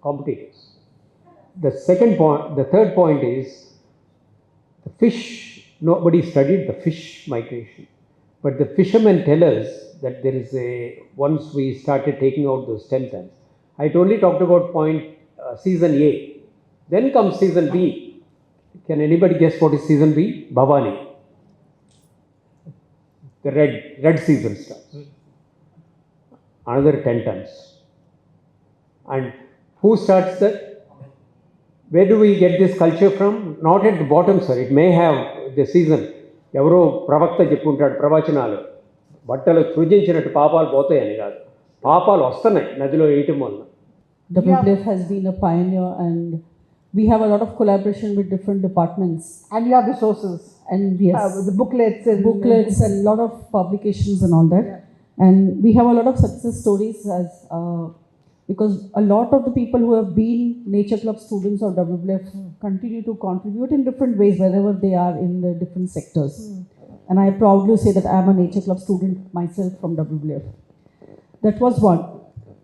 competitors. The second point, the third point is the fish. Nobody studied the fish migration, but the fishermen tell us that there is once we started taking out those 10 tons. I only talked about season A. Then comes season B. Can anybody guess what is season B? Bhavani. The red season starts. Another 10 tons. And who starts that? Where do we get this culture from? Not at the bottom, sir. It may have the season. ఎవరో ప్రవక్త చెప్పుకుంటాడు ప్రవచనాలు, బట్టలు సృజించినట్టు పాపాలు పోతాయని కాదు, పాపాలు వస్తున్నాయి నదిలో వేయటం వలన. WWF has been a pioneer, and we have a lot of collaboration with different departments. And you have resources. And yes, the booklets and a lot of publications and all that. Yeah. And we have a lot of success stories because a lot of the people who have been Nature Club students of WWF continue to contribute in different ways wherever they are in the different sectors. And I proudly say that I am a Nature Club student myself from WWF. That was one.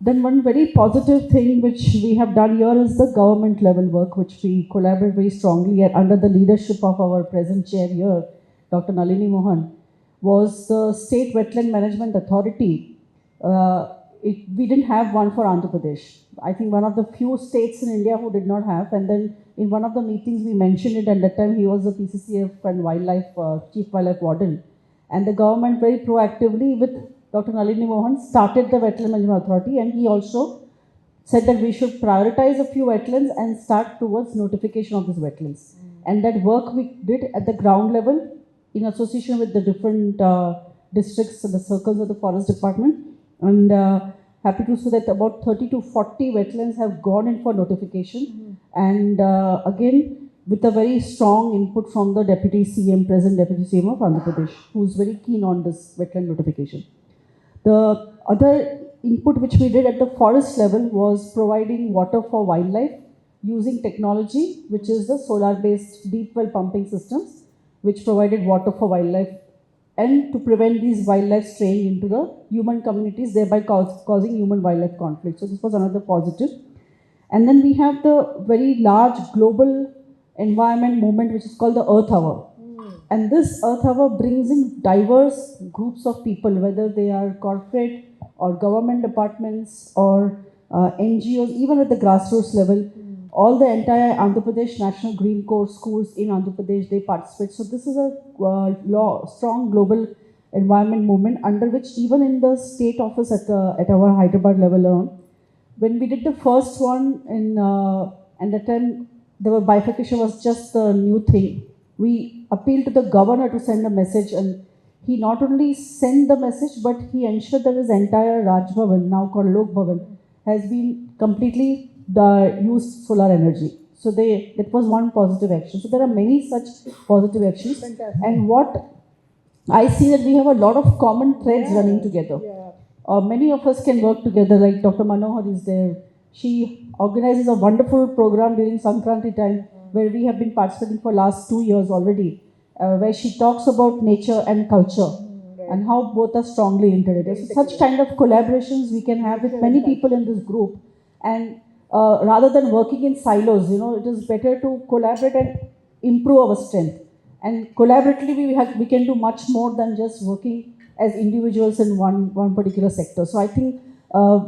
Then one very positive thing which we have done here is the government level work, which we collaborate very strongly under the leadership of our present chair here, Dr. Nalini Mohan, was the State Wetland Management Authority. We didn't have one for Andhra Pradesh. I think one of the few states in India who did not have. And then in one of the meetings we mentioned it, and that time he was the PCCF and Chief Wildlife Warden. And the government very proactively with Dr. Nalini Mohan started the Wetland Management Authority, and he also said that we should prioritize a few wetlands and start towards notification of these wetlands. And that work we did at the ground level in association with the different districts and the circles of the Forest Department. And happy to say that about 30 to 40 wetlands have gone in for notification. And again, with a very strong input from the Deputy CM, present Deputy CM of Andhra Pradesh, who is very keen on this wetland notification. The other input which we did at the forest level was providing water for wildlife using technology, which is the solar-based deep well pumping systems, which provided water for wildlife and to prevent these wildlife straying into the human communities, thereby causing human-wildlife conflict. So this was another positive. And then we have the very large global environment movement, which is called the Earth Hour. And this Earth Hour brings in diverse groups of people, whether they are corporate or government departments or NGOs, even at the grassroots level. All the entire Andhra Pradesh National Green Corps schools in Andhra Pradesh, they participate. So this is a strong global environment movement under which even in the state office at our Hyderabad level alone, when we did the first one and that time the bifurcation was just the new thing. We appealed to the governor to send a message, and he not only sent the message, but he ensured that his entire Raj Bhavan, now called Lok Bhavan, has been completely used solar energy. So that was one positive action. So there are many such positive actions. Fantastic. And what I see that we have a lot of common threads running together. Many of us can work together, like Dr. Manohar is there. She organizes a wonderful program during Sankranti time, where we have been participating for last 2 years already, where she talks about nature and culture and how both are strongly integrated. So such kind of collaborations we can have with many people in this group. And rather than working in silos, it is better to collaborate and improve our strength. And collaboratively, we can do much more than just working as individuals in one particular sector. So I think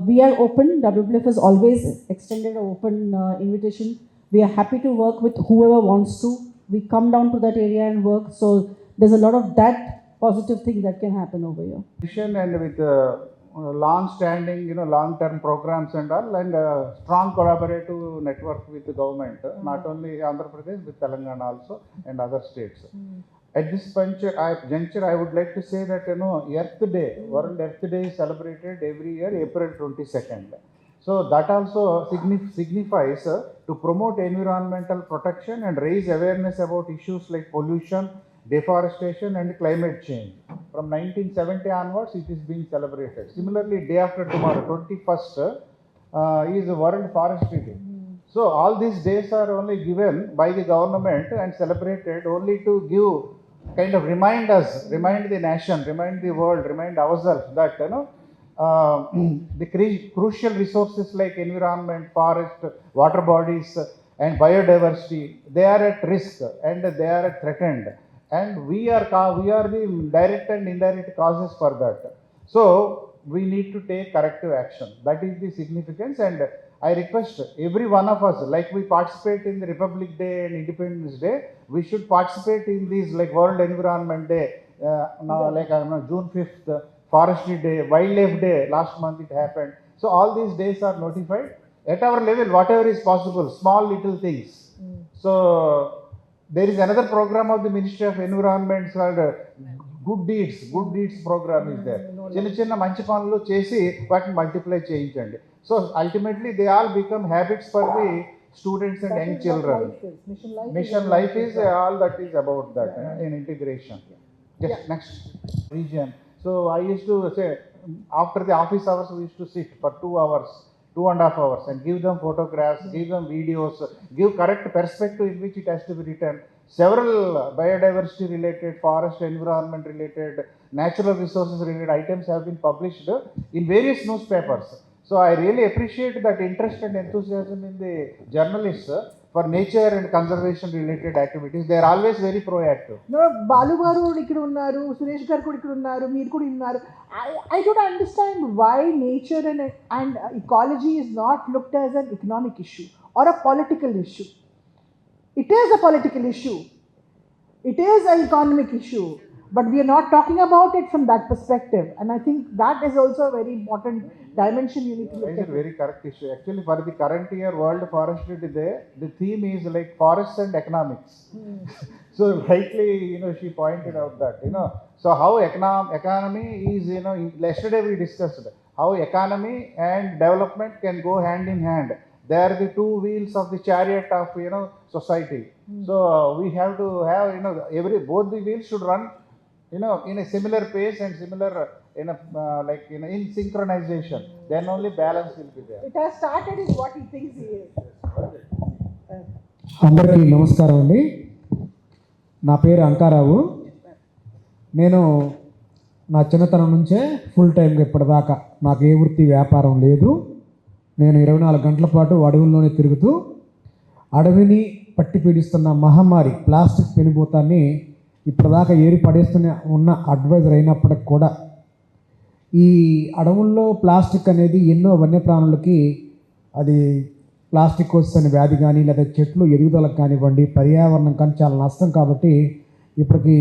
we are open. WWF has always extended an open invitation. We are happy to work with whoever wants to. We come down to that area and work. So there's a lot of that positive thing that can happen over here. And with long-standing, long-term programs and all, and strong collaborative network with the government, not only Andhra Pradesh, with Telangana also, and other states. At this juncture, I would like to say that, Earth Day, World Earth Day is celebrated every year, April 22nd. So that also signifies to promote environmental protection and raise awareness about issues like pollution, deforestation and climate change. From 1970 onwards, it is being celebrated. Similarly, day after tomorrow, 21st, is World Forestry Day. So all these days are only given by the government and celebrated only to give, kind of remind the nation, remind the world, remind ourselves that, the crucial resources like environment, forest, water bodies, and biodiversity, they are at risk and they are threatened, and we are the direct and indirect causes for that. So we need to take corrective action. That is the significance, and I request every one of us, like we participate in the Republic Day and Independence Day, we should participate in these like World Environment Day, now like June 5th, Forestry Day, Wildlife Day, last month it happened. So all these days are notified at our level, whatever is possible, small little things. So there is another program of the Ministry of Environment called Good Deeds program is there. చిన్న చిన్న మంచి పనులు చేసి వాటిని మల్టిప్లై చేయించండి. So ultimately they all become habits for the students and young children. Mission life is all that is about that in integration. Yes, next region. So I used to say after the office hours we used to sit for 2 hours, 2.5 hours, and give them photographs, give them videos, give correct perspective in which it has to be written. Several biodiversity related, forest environment related, natural resources related items have been published in various newspapers. So I really appreciate that interest and enthusiasm in the journalists for nature and conservation related activities. They are always very proactive. No, Balu garu ikkada unnaru, Suresh garu kuda ikkada unnaru, meer kuda unnaru. I don't understand why nature and ecology is not looked as an economic issue or a political issue. It is a political issue. It is an economic issue. But we are not talking about it from that perspective. And I think that is also a very important dimension you need to look at. It's a very correct issue. Actually, for the current year World Forestry Day, the theme is like forests and economics. So rightly, she pointed out that, so how economy is, yesterday we discussed how economy and development can go hand in hand. They are the two wheels of the chariot of, society. So we have to have, both the wheels should run, in a similar pace and similar, in synchronization. Then only balance will be there. It has started is what he thinks he is. అందరికీ నమస్కారం అండి. నా పేరు అంకారావు. నేను నా చిన్నతనం నుంచే ఫుల్ టైంగా ఇప్పటిదాకా నాకు ఏ వృత్తి వ్యాపారం లేదు. నేను 24 గంటల పాటు అడవుల్లోనే తిరుగుతూ అడవిని పట్టి పీడిస్తున్న మహమ్మారి ప్లాస్టిక్ పెనుభూతాన్ని ఇప్పటిదాకా ఏరి పడేస్తూనే ఉన్న అడ్వైజర్ అయినప్పటికి కూడా ఈ అడవుల్లో ప్లాస్టిక్ అనేది ఎన్నో వన్యప్రాణులకి అది ప్లాస్టిక్ వస్తున్న వ్యాధి కానీ లేదా చెట్లు ఎదుగుదలకు కానివ్వండి, పర్యావరణం కానీ చాలా నష్టం. కాబట్టి ఇప్పటికి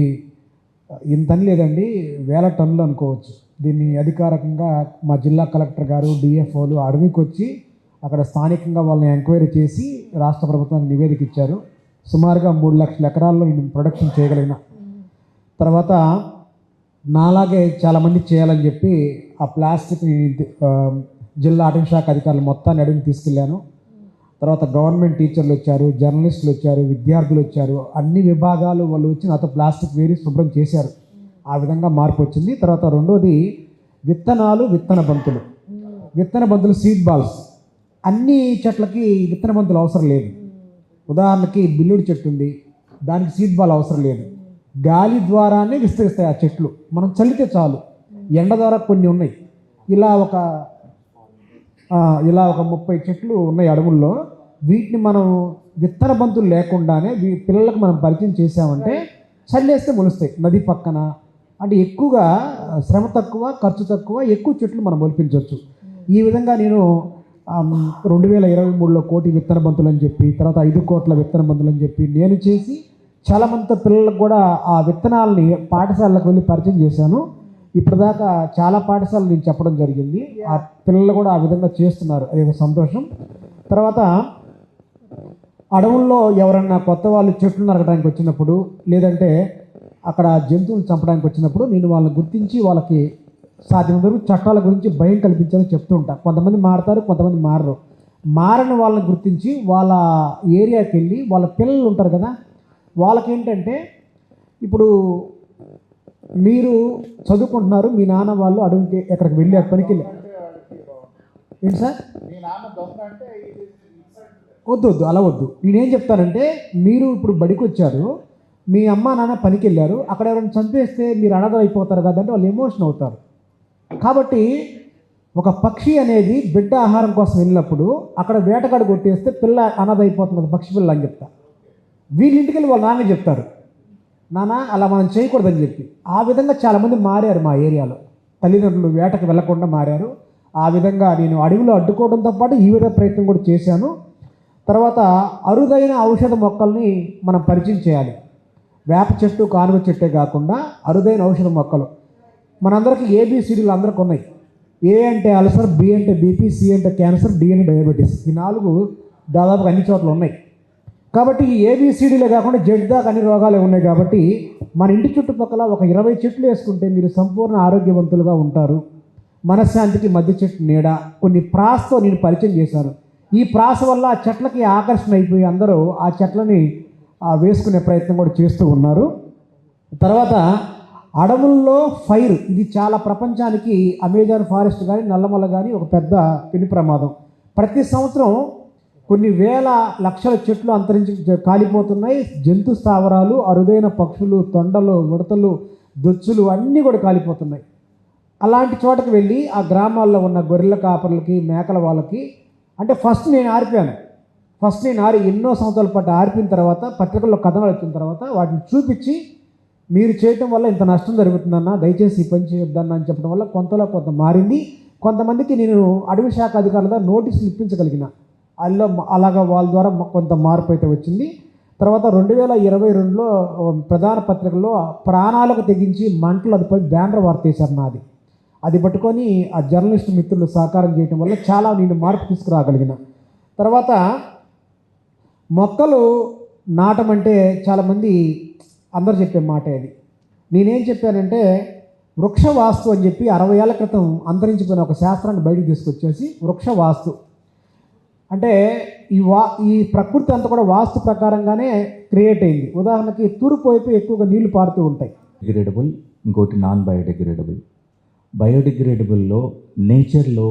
ఇంతని లేదండి, 1000 టన్నులు అనుకోవచ్చు. దీన్ని అధికారికంగా మా జిల్లా కలెక్టర్ గారు, డిఎఫ్ఓలు అడవికి వచ్చి అక్కడ స్థానికంగా వాళ్ళని ఎంక్వైరీ చేసి రాష్ట్ర ప్రభుత్వానికి నివేదిక ఇచ్చారు. సుమారుగా 3 లక్షల ఎకరాల్లో నేను ప్రొడక్షన్ చేయగలిగిన తర్వాత నాలాగే చాలామంది చేయాలని చెప్పి ఆ ప్లాస్టిక్ని జిల్లా అటవీ శాఖ అధికారులు మొత్తాన్ని అడవికి తీసుకెళ్ళాను. తర్వాత గవర్నమెంట్ టీచర్లు వచ్చారు, జర్నలిస్టులు వచ్చారు, విద్యార్థులు వచ్చారు, అన్ని విభాగాలు వాళ్ళు వచ్చి నాతో ప్లాస్టిక్ వేరి శుభ్రం చేశారు. ఆ విధంగా మార్పు వచ్చింది. తర్వాత రెండోది విత్తనాలు, విత్తన బంతులు సీడ్ బాల్స్. అన్ని చెట్లకి విత్తన బంతులు అవసరం లేదు. ఉదాహరణకి బిల్లుడి చెట్టు ఉంది, దానికి సీడ్ బాల్ అవసరం లేదు. గాలి ద్వారానే విస్తరిస్తాయి ఆ చెట్లు, మనం చల్లితే చాలు. ఎండ ద్వారా కొన్ని ఉన్నాయి. ఇలా ఒక 30 చెట్లు ఉన్నాయి అడవుల్లో. వీటిని మనం విత్తన బంతులు లేకుండానే పిల్లలకు మనం పరిచయం చేసామంటే చల్లేస్తే మొలుస్తాయి. నది పక్కన అంటే ఎక్కువగా శ్రమ తక్కువ, ఖర్చు తక్కువ, ఎక్కువ చెట్లు మనం మొలిపించవచ్చు. ఈ విధంగా నేను 2023లో 1 కోటి విత్తన బంతులు అని చెప్పి, తర్వాత 5 కోట్ల విత్తన బంతులు అని చెప్పి నేను చేసి చాలామంది పిల్లలకు కూడా ఆ విత్తనాలని పాఠశాలకు వెళ్ళి పరిచయం చేశాను. ఇప్పటిదాకా చాలా పాఠశాలలు నేను చెప్పడం జరిగింది. ఆ పిల్లలు కూడా ఆ విధంగా చేస్తున్నారు, అదే సంతోషం. తర్వాత అడవుల్లో ఎవరన్నా కొత్త వాళ్ళు చెట్లు నరకడానికి వచ్చినప్పుడు, లేదంటే అక్కడ జంతువులు చంపడానికి వచ్చినప్పుడు నేను వాళ్ళని గుర్తించి వాళ్ళకి సాధ్యమైనంత చట్టాల గురించి భయం కల్పించాలని చెప్తూ ఉంటాను. కొంతమంది మారతారు, కొంతమంది మారరు. మారని వాళ్ళని గుర్తించి వాళ్ళ ఏరియాకి వెళ్ళి వాళ్ళ పిల్లలు ఉంటారు కదా, వాళ్ళకేంటంటే ఇప్పుడు మీరు చదువుకుంటున్నారు, మీ నాన్న వాళ్ళు అడవికి ఎక్కడికి వెళ్ళి పనికి వెళ్ళారు. ఏంటి సార్? వద్దు అలా వద్దు. నేనేం చెప్తానంటే, మీరు ఇప్పుడు బడికి వచ్చారు, మీ అమ్మ నాన్న పనికి వెళ్ళారు, అక్కడ ఎవరైనా చంపేస్తే మీరు అనాథలు అయిపోతారు కదంటే వాళ్ళు ఎమోషన్ అవుతారు. కాబట్టి ఒక పక్షి అనేది బిడ్డ ఆహారం కోసం వెళ్ళినప్పుడు అక్కడ వేటగాడు కొట్టేస్తే పిల్ల అనాథ అయిపోతుంది కదా, పక్షి పిల్ల అని చెప్తా. వీళ్ళింటికి వెళ్ళి వాళ్ళ నాన్న చెప్తారు, నాన్న అలా మనం చేయకూడదని చెప్పి. ఆ విధంగా చాలామంది మారారు మా ఏరియాలో. తల్లిదండ్రులు వేటకు వెళ్లకుండా మారారు. ఆ విధంగా నేను అడవిలో అడ్డుకోవడంతో పాటు ఈ విధంగా ప్రయత్నం కూడా చేశాను. తర్వాత అరుదైన ఔషధ మొక్కల్ని మనం పరిచయం చేయాలి. వేప చెట్టు, కానుగ చెట్టే కాకుండా అరుదైన ఔషధ మొక్కలు మనందరికీ ABCDలు అందరికీ ఉన్నాయి. ఏ అంటే అల్సర్, బి అంటే బీపీ, సి అంటే క్యాన్సర్, డి అంటే డయాబెటీస్. ఈ 4 దాదాపుగా అన్ని చోట్ల ఉన్నాయి. కాబట్టి ఈ ABCDలే కాకుండా జెడ్ దాకా అన్ని రోగాలే ఉన్నాయి. కాబట్టి మన ఇంటి చుట్టుపక్కల ఒక 20 చెట్లు వేసుకుంటే మీరు సంపూర్ణ ఆరోగ్యవంతులుగా ఉంటారు. మనశ్శాంతికి మధ్య చెట్టు నీడ. కొన్ని ప్రాసతో నేను పరిచయం చేశాను. ఈ ప్రాస వల్ల ఆ చెట్లకి ఆకర్షణ అయిపోయి అందరూ ఆ చెట్లని వేసుకునే ప్రయత్నం కూడా చేస్తూ ఉన్నారు. తర్వాత అడవుల్లో ఫైర్, ఇది చాలా ప్రపంచానికి అమెజాన్ ఫారెస్ట్ కానీ నల్లమల్ల కానీ ఒక పెద్ద పెను ప్రమాదం. ప్రతి సంవత్సరం కొన్ని వేల లక్షల చెట్లు అంతరించి కాలిపోతున్నాయి. జంతు స్థావరాలు, అరుదైన పక్షులు, తొండలు, ఉడతలు, దొచ్చులు అన్నీ కూడా కాలిపోతున్నాయి. అలాంటి చోటకు వెళ్ళి ఆ గ్రామాల్లో ఉన్న గొర్రెల కాపర్లకి, మేకల వాళ్ళకి అంటే ఫస్ట్ నేను ఆరిపోయాను. ఎన్నో సంవత్సరాల పాటు ఆరిపోయిన తర్వాత పత్రికల్లో కథనాలు వచ్చిన తర్వాత వాటిని చూపించి మీరు చేయటం వల్ల ఇంత నష్టం జరుగుతుందన్న, దయచేసి ఈ పని చేయొద్దన్న అని చెప్పడం వల్ల కొంతలో కొంత మారింది. కొంతమందికి నేను అటవీ శాఖ అధికారుల ద్వారా నోటీసులు ఇప్పించగలిగిన. అలాగా వాళ్ళ ద్వారా కొంత మార్పు అయితే వచ్చింది. తర్వాత 2022లో ప్రధాన పత్రికల్లో ప్రాణాలకు తెగించి మంటలు అదిపై బ్యానర్ వార్త వేశారు నాది. అది పట్టుకొని ఆ జర్నలిస్ట్ మిత్రులు సహకారం చేయడం వల్ల చాలా నేను మార్పు తీసుకురాగలిగిన. తర్వాత మొక్కలు నాటమంటే చాలామంది అందరు చెప్పే మాట అది. నేనేం చెప్పానంటే వృక్ష వాస్తు అని చెప్పి 60 ఏళ్ల క్రితం అంతరించిపోయిన ఒక శాస్త్రాన్ని బయటకు తీసుకొచ్చేసి వృక్ష వాస్తు అంటే ఈ ప్రకృతి అంతా కూడా వాస్తు ప్రకారంగానే క్రియేట్ అయింది. ఉదాహరణకి తూర్పు వైపు ఎక్కువగా నీళ్లు పారుతూ ఉంటాయి. డిగ్రేడబుల్, ఇంకోటి నాన్ బయోడిగ్రేడబుల్. బయోడిగ్రేడబుల్లో నేచర్లో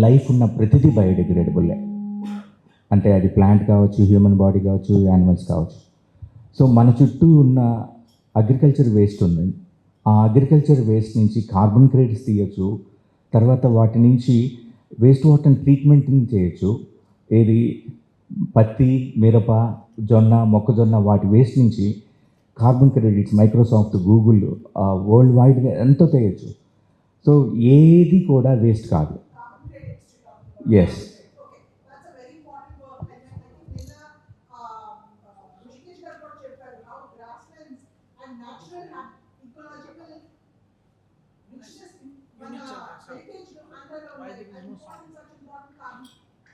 లైఫ్ ఉన్న ప్రతిదీ బయోడిగ్రేడబుల్లే. అంటే అది ప్లాంట్ కావచ్చు, హ్యూమన్ బాడీ కావచ్చు, యానిమల్స్ కావచ్చు. సో మన చుట్టూ ఉన్న అగ్రికల్చర్ వేస్ట్ ఉంది. ఆ అగ్రికల్చర్ వేస్ట్ నుంచి కార్బన్ క్రెడిట్స్ తీయచ్చు. తర్వాత వాటి నుంచి వేస్ట్ వాటర్ ట్రీట్మెంట్ని చేయొచ్చు. ఏది పత్తి, మిరప, జొన్న, మొక్కజొన్న వాటి వేస్ట్ నుంచి carbon credits Microsoft, Google world వైడ్గా ఎంతో చేయొచ్చు. సో ఏది కూడా వేస్ట్ కాదు. Yes,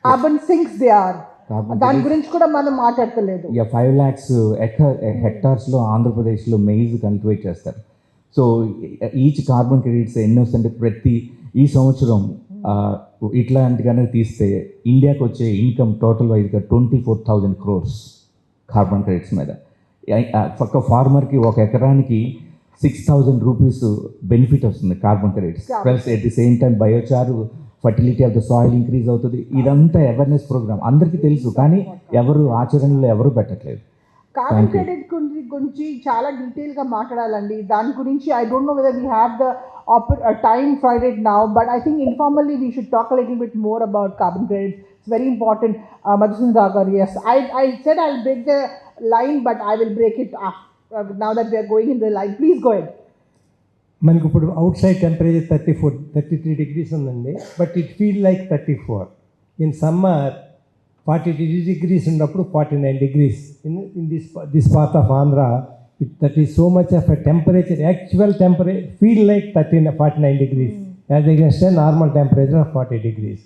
carbon sinks they are. దాని గురించి కూడా మనం మాట్లాడతలేదు. 5 lakhs హెక్టార్స్లో ఆంధ్రప్రదేశ్లో మెయిజ్ కల్టివేట్ చేస్తారు. సో ఈచ్ కార్బన్ క్రెడిట్స్ ఎన్ని వస్తుంటే ప్రతి ఈ సంవత్సరం ఇట్లాంటి కనుక తీస్తే ఇండియాకి వచ్చే ఇన్కమ్ టోటల్ వైజ్గా 24,000 crores కార్బన్ క్రెడిట్స్ మీద. ఒక ఫార్మర్కి ఒక ఎకరానికి 6,000 rupees బెనిఫిట్ వస్తుంది carbon credits. Plus at the same time biochar, fertility of the soil increase అవుతుంది. ఇదంతా అవేర్నెస్ ప్రోగ్రామ్ అందరికీ తెలుసు, కానీ ఎవరు ఆచరణలో ఎవరు పెట్టట్లేదు. కార్బన్ క్రెడిట్ గురించి చాలా డీటెయిల్గా మాట్లాడాలండి. దాని గురించి I don't know whether we have the time Friday now, but I think informally we should talk a little bit more about carbon credits. It's very important. Madhusudan Ragar, yes. I said I'll break the line, but I will break it now that we are going in the line. Please go ahead. మనకు ఇప్పుడు అవుట్ సైడ్ టెంపరేచర్ 33 degrees ఉందండి, but it feel like 34. In summer 42 degrees ఉన్నప్పుడు 49 degrees in this part of Andhra. That is so much of a temperature, actual temperature feel like 49 degrees as against a normal temperature of 40 degrees.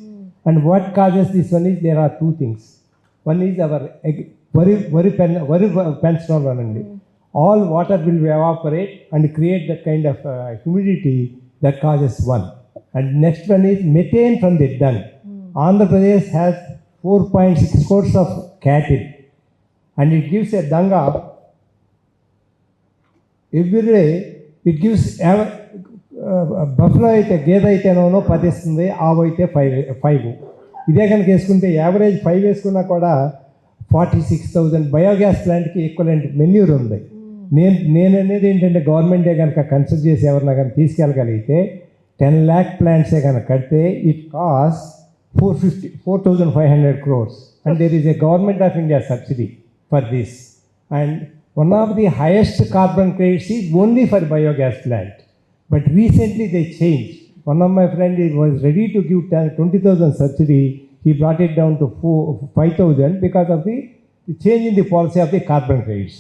And what causes this one is there are two things. One is our worry pension only. All water will evaporate and create that kind of humidity that causes one. And next one is methane from the dung. Andhra Pradesh has 4.6 crores of cattle, and it gives a dung of every day. It gives buffalo అయితే గేదె అయితేనో 10 ఇస్తుంది, ఆవు అయితే 5. ఇదే కనుక వేసుకుంటే యావరేజ్ 5 వేసుకున్నా కూడా 46,000 బయోగ్యాస్ ప్లాంట్కి ఈక్వలెంట్ మెన్యూర్ ఉంది. నేను అనేది ఏంటంటే గవర్నమెంటే కనుక కన్సిడర్ చేసి ఎవరన్నా కానీ తీసుకెళ్ళగలిగితే 10 lakh plants కనుక కడితే it cost 4,500 crores. And there is a government of India subsidy for this. And one of the highest carbon credits is only for biogas plant. But recently they changed. One of my friends was ready to give 20,000 subsidy. He brought it down to 5,000 because of the change in the policy of the carbon credits.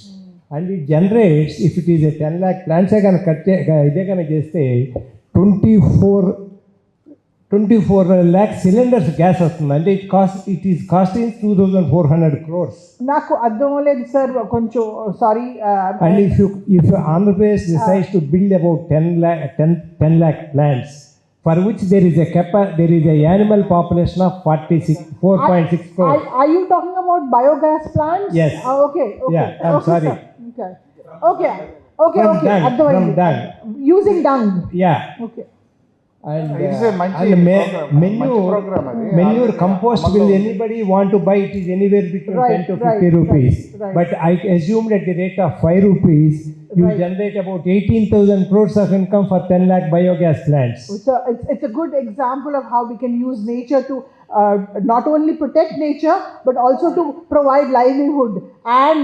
And it generates, if it is a 10 lakh plants, I can cut it, 24 lakh cylinders gas వస్తుంది అంటే it is costing 2,400 crores. నాకు అర్థం లేదు సార్, కొంచెం sorry. And if Andhra Pradesh decides to build about 10 lakh plants, for which there is a animal population of 4.6 crores. Are you talking about biogas plants? Yes. Okay. Yeah, I'm okay, sorry. sir. Okay. From dung. Using dung. Yeah. Okay. And, It is a program. manure compost will anybody want to buy, it is anywhere between 10 to 50 rupees. Right. But I assumed at the rate of 5 rupees, you generate about 18,000 crores of income for 10 lakh biogas plants. So it's a good example of how we can use nature to not only protect nature but also to provide livelihood and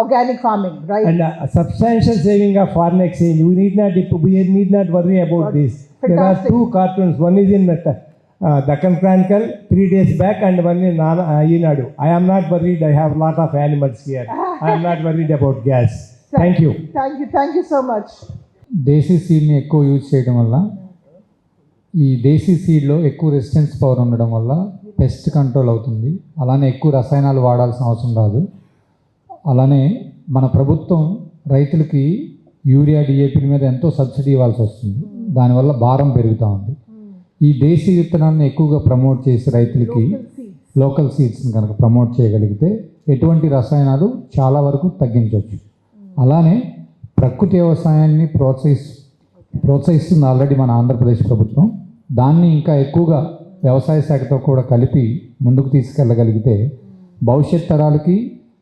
organic farming, right? And a substantial saving of foreign exchange. We need not worry about this. Fantastic. There are 2 cartoons. One is in Deccan Chronicle 3 days back and one in Eenadu. I am not worried. I have a lot of animals here. I am not worried about gas. Thank you. Thank you so much. దేశీ సీడ్ని ఎక్కువ యూజ్ చేయడం వల్ల, ఈ దేశీ సీడ్లో ఎక్కువ రెసిస్టెన్స్ పవర్ ఉండడం వల్ల పెస్ట్ కంట్రోల్ అవుతుంది. అలానే ఎక్కువ రసాయనాలు వాడాల్సిన అవసరం రాదు. అలానే మన ప్రభుత్వం రైతులకి యూరియా డిఏపీల మీద ఎంతో సబ్సిడీ ఇవ్వాల్సి వస్తుంది. దానివల్ల భారం పెరుగుతూ ఉంది. ఈ దేశీ విత్తనాలను ఎక్కువగా ప్రమోట్ చేసి రైతులకి లోకల్ సీడ్స్ని కనుక ప్రమోట్ చేయగలిగితే ఎటువంటి రసాయనాలు చాలా వరకు తగ్గించవచ్చు. అలానే ప్రకృతి వ్యవసాయాన్ని ప్రోత్సహిస్తుంది ఆల్రెడీ మన ఆంధ్రప్రదేశ్ ప్రభుత్వం. దాన్ని ఇంకా ఎక్కువగా వ్యవసాయ శాఖతో కూడా కలిపి ముందుకు తీసుకెళ్ళగలిగితే భవిష్యత్ తరాలకి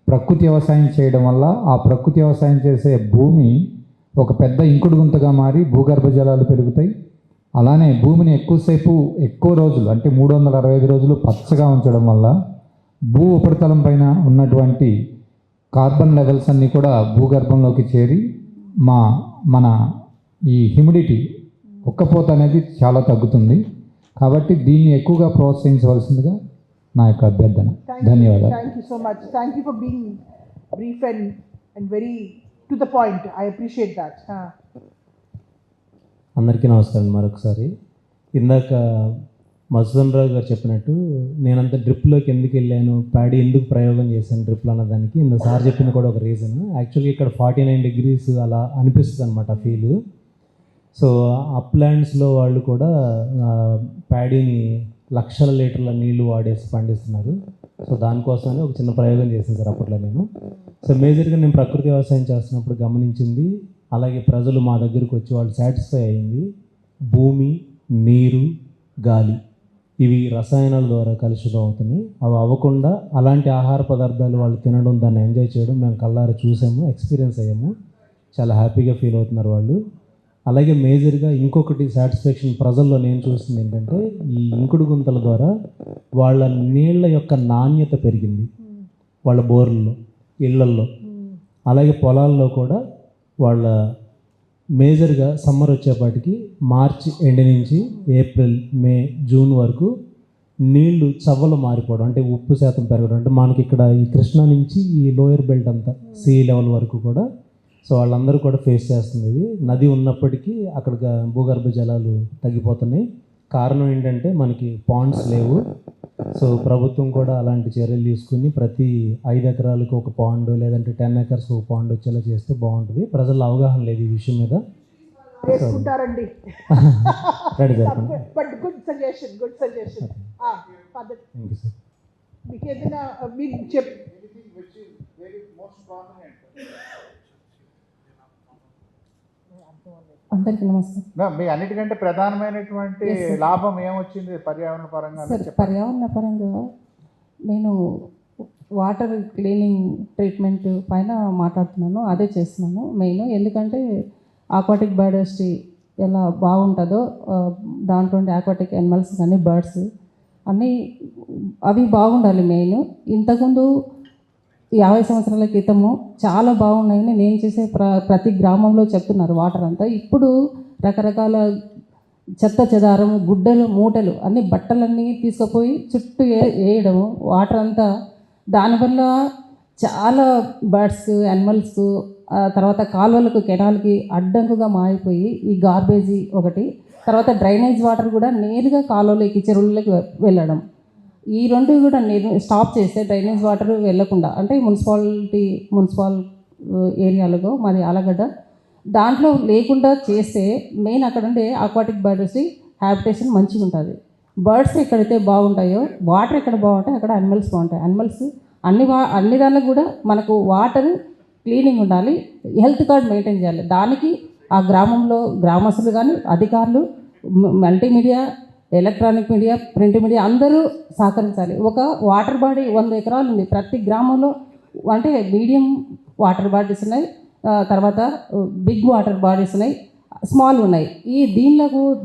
ప్రకృతి వ్యవసాయం చేయడం వల్ల ఆ ప్రకృతి వ్యవసాయం చేసే భూమి ఒక పెద్ద ఇంకుడు గుంతగా మారి భూగర్భ జలాలు పెరుగుతాయి. అలానే భూమిని ఎక్కువ రోజులు అంటే 365 రోజులు పచ్చగా ఉంచడం వల్ల భూ ఉపరితలం పైన ఉన్నటువంటి కార్బన్ లెవెల్స్ అన్నీ కూడా భూగర్భంలోకి చేరి మన ఈ హ్యూమిడిటీ ఉక్కపోత అనేది చాలా తగ్గుతుంది. కాబట్టి దీన్ని ఎక్కువగా ప్రోత్సహించవలసిందిగా నా యొక్క అభ్యర్థన. ధన్యవాదాలు. Thank you so much. Thank you for being brief and very to the point. I appreciate that. అందరికీ నమస్కారం మరొకసారి. ఇందాక మధుసూదన్ రావు గారు చెప్పినట్టు నేనంత డ్రిప్లోకి ఎందుకు వెళ్ళాను, ప్యాడీ ఎందుకు ప్రయోగం చేశాను డ్రిప్లో అన్నదానికి ఇంత సార్ చెప్పింది కూడా ఒక రీజన్. యాక్చువల్గా ఇక్కడ 49 degrees అలా అనిపిస్తుంది అనమాట ఫీల్. సో అప్లాండ్స్లో వాళ్ళు కూడా ప్యాడీని లక్షల లీటర్ల నీళ్లు వాడేసి పండిస్తున్నారు. సో దానికోసమని ఒక చిన్న ప్రయోగం చేశాను సార్ అప్పట్లో నేను. సో మేజర్గా నేను ప్రకృతి వ్యవసాయం చేస్తున్నప్పుడు గమనించింది, అలాగే ప్రజలు మా దగ్గరికి వచ్చి వాళ్ళు సాటిస్ఫై అయింది, భూమి, నీరు, గాలి ఇవి రసాయనాల ద్వారా కలుషితం అవుతున్నాయి. అవి అవ్వకుండా అలాంటి ఆహార పదార్థాలు వాళ్ళు తినడం, దాన్ని ఎంజాయ్ చేయడం మేము కళ్ళారా చూసాము, ఎక్స్పీరియన్స్ అయ్యాము. చాలా హ్యాపీగా ఫీల్ అవుతున్నారు వాళ్ళు. అలాగే మేజర్గా ఇంకొకటి సాటిస్ఫాక్షన్ ప్రజల్లో నేను చూసింది ఏంటంటే ఈ ఇంకుడు గుంతల ద్వారా వాళ్ళ నీళ్ళ యొక్క నాణ్యత పెరిగింది. వాళ్ళ బోర్లలో, ఇళ్లల్లో, అలాగే పొలాల్లో కూడా వాళ్ళ మేజర్గా సమ్మర్ వచ్చేపాటికి మార్చి ఎండ్ నుంచి ఏప్రిల్, మే, జూన్ వరకు నీళ్లు చవ్వలు మారిపోవడం, అంటే ఉప్పు శాతం పెరగడం. అంటే మనకి ఇక్కడ ఈ కృష్ణా నుంచి ఈ లోయర్ బెల్ట్ అంతా సీ లెవెల్ వరకు కూడా సో వాళ్ళందరూ కూడా ఫేస్ చేస్తుంది ఇది. నది ఉన్నప్పటికీ అక్కడ భూగర్భ జలాలు తగ్గిపోతున్నాయి. కారణం ఏంటంటే మనకి పాండ్స్ లేవు. సో ప్రభుత్వం కూడా అలాంటి చర్యలు తీసుకుని ప్రతి 5 ఎకరాలకు ఒక పాండ్ లేదంటే 10 acres ఒక పాండ్ వచ్చేలా చేస్తే బాగుంటుంది. ప్రజల అవగాహన లేదు ఈ విషయం మీద. వేసుకుంటారండి. రెడీ జరపండి. But good suggestion. మీకు ఏదైనా మీరు అందరికీ నమస్కారం. మీ అన్నిటికంటే ప్రధానమైనటువంటి లాభం ఏమొచ్చింది పర్యావరణ పరంగా? సార్ పర్యావరణ పరంగా నేను వాటర్ క్లీనింగ్ ట్రీట్మెంట్ పైన మాట్లాడుతున్నాను. అదే చేస్తున్నాను మెయిన్. ఎందుకంటే ఆక్వాటిక్ బయోడైవర్సిటీ ఎలా బాగుంటుందో దాంట్లో ఆక్వాటిక్ యానిమల్స్ కానీ బర్డ్స్ అన్నీ అవి బాగుండాలి మెయిన్. ఇంతకుముందు 50 సంవత్సరాల క్రితము చాలా బాగున్నాయని నేను చేసే ప్రతి గ్రామంలో చెప్తున్నారు వాటర్ అంతా. ఇప్పుడు రకరకాల చెత్త చెదారం, గుడ్డలు, మూటలు అన్ని బట్టలన్నీ తీసుకుపోయి చుట్టూ వేయడము వాటర్ అంతా. దానివల్ల చాలా బర్డ్స్, యానిమల్స్, తర్వాత కాలువలకు, కెనాల్కి అడ్డంకుగా మారిపోయి ఈ గార్బేజీ ఒకటి, తర్వాత డ్రైనేజ్ వాటర్ కూడా నేరుగా కాలువలోకి, చెరువులకి వెళ్ళడం. ఈ రెండు కూడా స్టాప్ చేస్తే డ్రైనేజ్ వాటర్ వెళ్ళకుండా, అంటే మున్సిపల్ ఏరియాలలో మాది ఆలగడ్డ, దాంట్లో లేకుండా చేస్తే మెయిన్ అక్కడ ఉండే ఆక్వాటిక్ బర్డ్స్ హ్యాబిటేషన్ మంచిగా ఉంటుంది. బర్డ్స్ ఎక్కడైతే బాగుంటాయో, వాటర్ ఎక్కడ బాగుంటాయి అక్కడ యానిమల్స్ బాగుంటాయి. యానిమల్స్ అన్ని దానిలో కూడా మనకు వాటర్ క్లీనింగ్ ఉండాలి, హెల్త్ కార్డ్ మెయింటైన్ చేయాలి. దానికి ఆ గ్రామంలో గ్రామస్తులు కానీ, అధికారులు, multimedia, electronic media, print media అందరూ సహకరించాలి. ఒక వాటర్ బాడీ 100 ఎకరాలు ఉంది ప్రతి గ్రామంలో. అంటే మీడియం వాటర్ బాడీస్ ఉన్నాయి, తర్వాత బిగ్ వాటర్ బాడీస్ ఉన్నాయి, స్మాల్ ఉన్నాయి.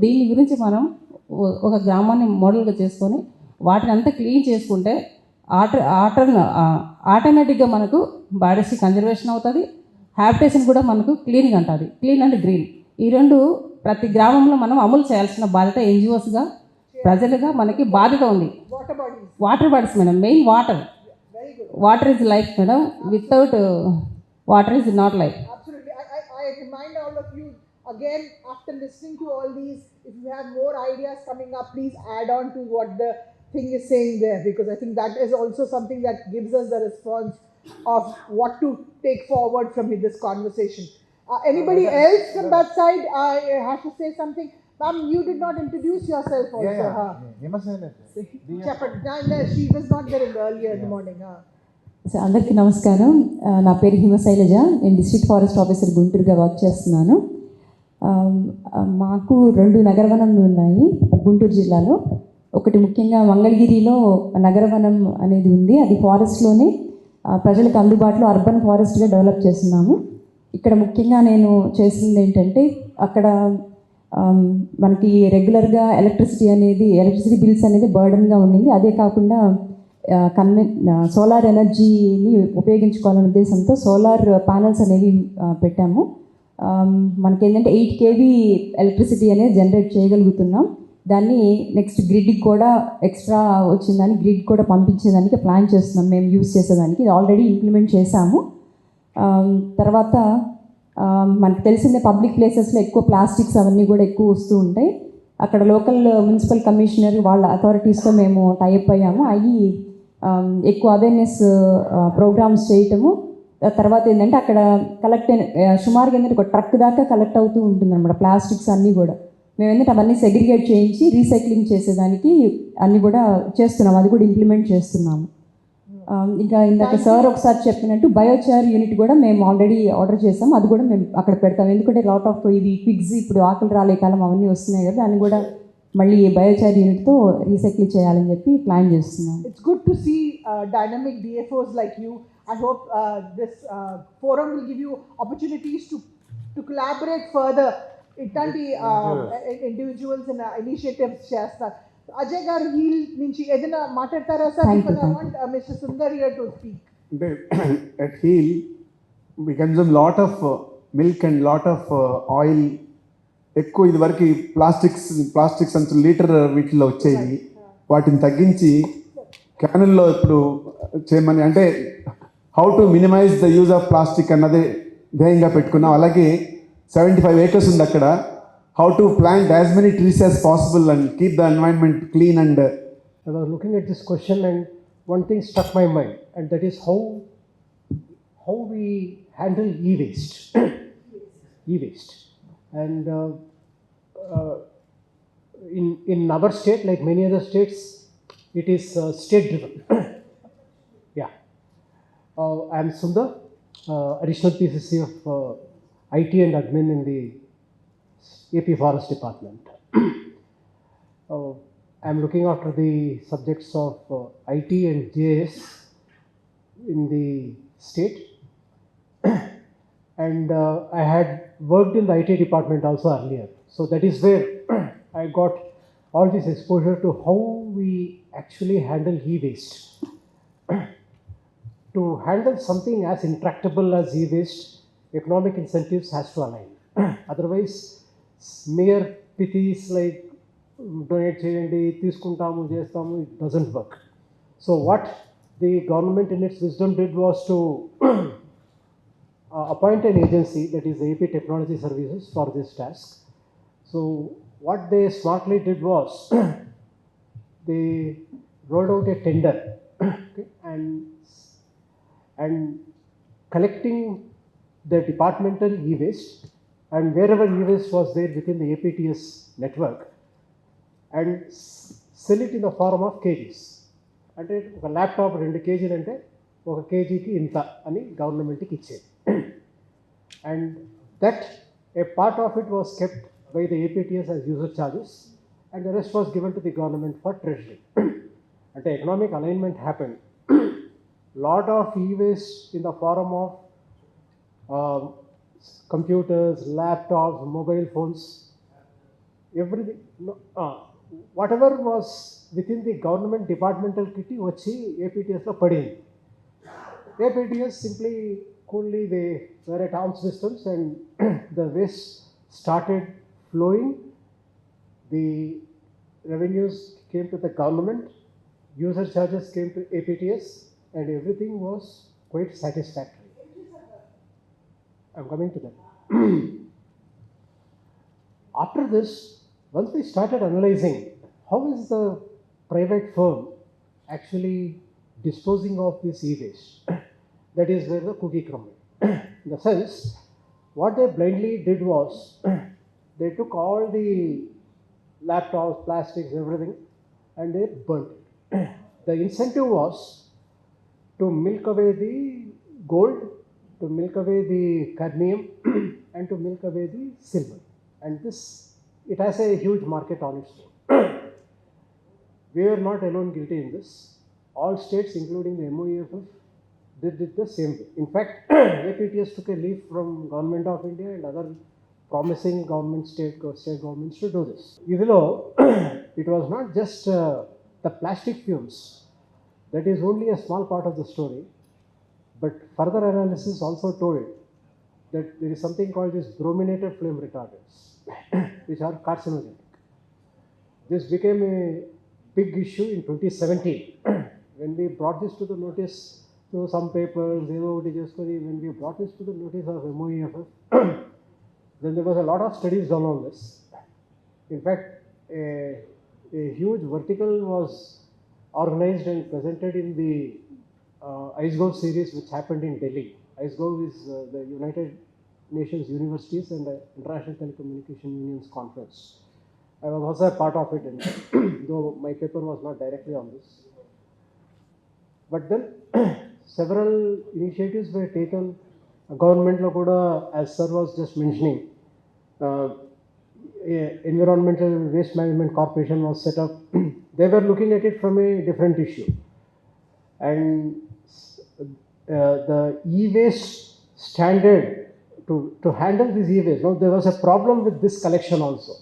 దీని గురించి మనం ఒక గ్రామాన్ని మోడల్గా చేసుకొని వాటిని అంతా క్లీన్ చేసుకుంటే ఆటోమేటిక్గా మనకు బాడీస్ కన్జర్వేషన్ అవుతుంది, హ్యాబిటేషన్ కూడా మనకు క్లీన్గా ఉంటుంది. క్లీన్ అండ్ గ్రీన్ ఈ రెండు ప్రతి గ్రామంలో మనం అమలు చేయాల్సిన బాధ్యత ఎన్జిఓస్గా, ప్రజలుగా మనకి బాధ్యత ఉంది. Water bodies madam, main water is life madam, without water is not life. Absolutely. I remind all of you again, after listening to all these, if you have more ideas coming up, please add on to what the thing is saying there, because I think that is also something that gives us the response of what to take forward from this conversation. Anybody else from that side have to say something? Ma'am, you did not introduce yourself also. She was not there earlier in the morning. అందరికీ నమస్కారం. నా పేరు హిమశైలజ. నేను డిస్ట్రిక్ట్ ఫారెస్ట్ ఆఫీసర్ గుంటూరుగా వర్క్ చేస్తున్నాను. మాకు 2 నగరవనంలు ఉన్నాయి గుంటూరు జిల్లాలో. ఒకటి ముఖ్యంగా మంగళగిరిలో నగరవనం అనేది ఉంది. అది ఫారెస్ట్లోనే ప్రజలకు అందుబాటులో అర్బన్ ఫారెస్ట్గా డెవలప్ చేస్తున్నాము. ఇక్కడ ముఖ్యంగా నేను చేసింది ఏంటంటే, అక్కడ మనకి రెగ్యులర్గా ఎలక్ట్రిసిటీ బిల్స్ అనేది బర్డన్గా ఉండింది. అదే కాకుండా సోలార్ ఎనర్జీని ఉపయోగించుకోవాలనే ఉద్దేశంతో సోలార్ ప్యానల్స్ అనేవి పెట్టాము. మనకి ఏంటంటే 8 kV ఎలక్ట్రిసిటీ అనేది జనరేట్ చేయగలుగుతున్నాం. దాన్ని నెక్స్ట్ గ్రిడ్కి కూడా ఎక్స్ట్రా వచ్చిందని గ్రిడ్ కూడా పంపించేదానికి ప్లాన్ చేస్తున్నాం మేము యూజ్ చేసేదానికి. ఇది ఆల్రెడీ ఇంప్లిమెంట్ చేశాము. తర్వాత మనకు తెలిసిందే పబ్లిక్ ప్లేసెస్లో ఎక్కువ ప్లాస్టిక్స్ అవన్నీ కూడా ఎక్కువ వస్తూ ఉంటాయి. అక్కడ లోకల్ మున్సిపల్ కమిషనర్ వాళ్ళ అథారిటీస్తో మేము టైఅప్ అయ్యాము. అవి ఎక్కువ అవేర్నెస్ ప్రోగ్రామ్స్ చేయటము. తర్వాత ఏంటంటే అక్కడ సుమారుగా ఏంటంటే ఒక ట్రక్ దాకా కలెక్ట్ అవుతూ ఉంటుంది అనమాట ప్లాస్టిక్స్ అన్నీ కూడా. మేము ఏంటంటే అవన్నీ సెగ్రిగేట్ చేయించి రీసైక్లింగ్ చేసేదానికి అన్నీ కూడా చేస్తున్నాము. అది కూడా ఇంప్లిమెంట్ చేస్తున్నాము. ఇంకా ఇందాక సార్ ఒకసారి చెప్పినట్టు బయోచార్ యూనిట్ కూడా మేము ఆల్రెడీ ఆర్డర్ చేసాము. అది కూడా మేము అక్కడ పెడతాం. ఎందుకంటే లాట్ ఆఫ్ ఇవి పిగ్స్ ఇప్పుడు ఆకలి రాలే కాలం అవన్నీ వస్తున్నాయి కదా, దాన్ని కూడా మళ్ళీ బయోచార్ యూనిట్తో రీసైకిల్ చేయాలని చెప్పి ప్లాన్ చేస్తున్నాం. It's good to see dynamic DFOs like you. I hope this forum will give you opportunities to collaborate further. ఇట్లాంటి ఇండివిజువల్స్ అండ్ ఇనిషియేటివ్స్ చేస్తారు. అజయ్ గారు హీల్ నుంచి ఏదైనా మాట్లాడతారా sir? Because I want Mr. Sundar here to speak. At Heel, we consume lot of milk and lot of oil. ఎక్కువ ఇదివరకు ప్లాస్టిక్స్ అంత లీటర్ వీటిలో వచ్చేవి. వాటిని తగ్గించి క్యానుల్లో ఇప్పుడు చేయమని, అంటే how to minimise the use of plastic అన్నదే ధ్యేయంగా పెట్టుకున్నాం. అలాగే 75 acres ఉంది అక్కడ. How to plant as many trees as possible and keep the environment clean. And I was looking at this question and one thing struck my mind, and that is how we handle e-waste. E-waste. And in our state, like many other states, it is state driven. Yeah. I am Sundar, additional PCC of IT and admin in the AP Forest Department. I am looking after the subjects of IT and GIS in the state. And I had worked in the IT department also earlier. So that is where I got all this exposure to how we actually handle e-waste. To handle something as intractable as e-waste, economic incentives has to align. Otherwise, mere pithies like donate cheyandi, తీసుకుంటాము చేస్తాము, it doesn't work. So what the government in its wisdom did was to appoint an agency, that is AP Technology Services, for this task. So what they smartly did was they rolled out a tender okay, and collecting the departmental e-waste and wherever e-waste was there within the APTS network and sell it in the form of kgs. అంటే ఒక ల్యాప్టాప్ 2 kgs అంటే 1 kgకి ఇంత అని గవర్నమెంట్కి ఇచ్చేది. And that a part of it was kept by the APTS as user charges and the rest was given to the government for treasury. And the economic alignment happened. Lot of e-waste in the form of computers, laptops, mobile phones, everything, whatever was within the government departmental kitty vachi APTS lo padindi. APTS simply coolly they were at arm's distance and the waste started flowing. The revenues came to the government, user charges came to APTS and everything was quite satisfactory. I'm coming to that. After this, once we started analyzing how is the private firm actually disposing of this e-waste, that is where the cookie crumbled. In the sense, what they blindly did was they took all the laptops, plastics, everything, and they burnt it. The incentive was to milk away the gold, to milk away the cadmium, and to milk away the silver. And this, it has a huge market on its own. We are not alone guilty in this. All states, including the MOEFF, did it the same way. In fact, APTS took a leaf from Government of India and other promising state governments to do this. Idilo, it was not just the plastic fumes. That is only a small part of the story. But further analysis also told that there is something called this brominated flame retardants, which are carcinogenic. This became a big issue in 2017 when we brought this to the notice through some papers, when we brought this to the notice of MOEFF, then there was a lot of studies done on this. In fact, a huge vertical was organized and presented in the IceGov series which happened in Delhi. IceGov is the United Nations Universities and the International Telecommunication Unions Conference. I was also a part of it, and though my paper was not directly on this. But then several initiatives were taken. Government lo kuda, as sir was just mentioning, Environmental Waste Management Corporation was set up. They were looking at it from a different issue. And the e-waste standard to handle this e-waste, no, there was a problem with this collection also.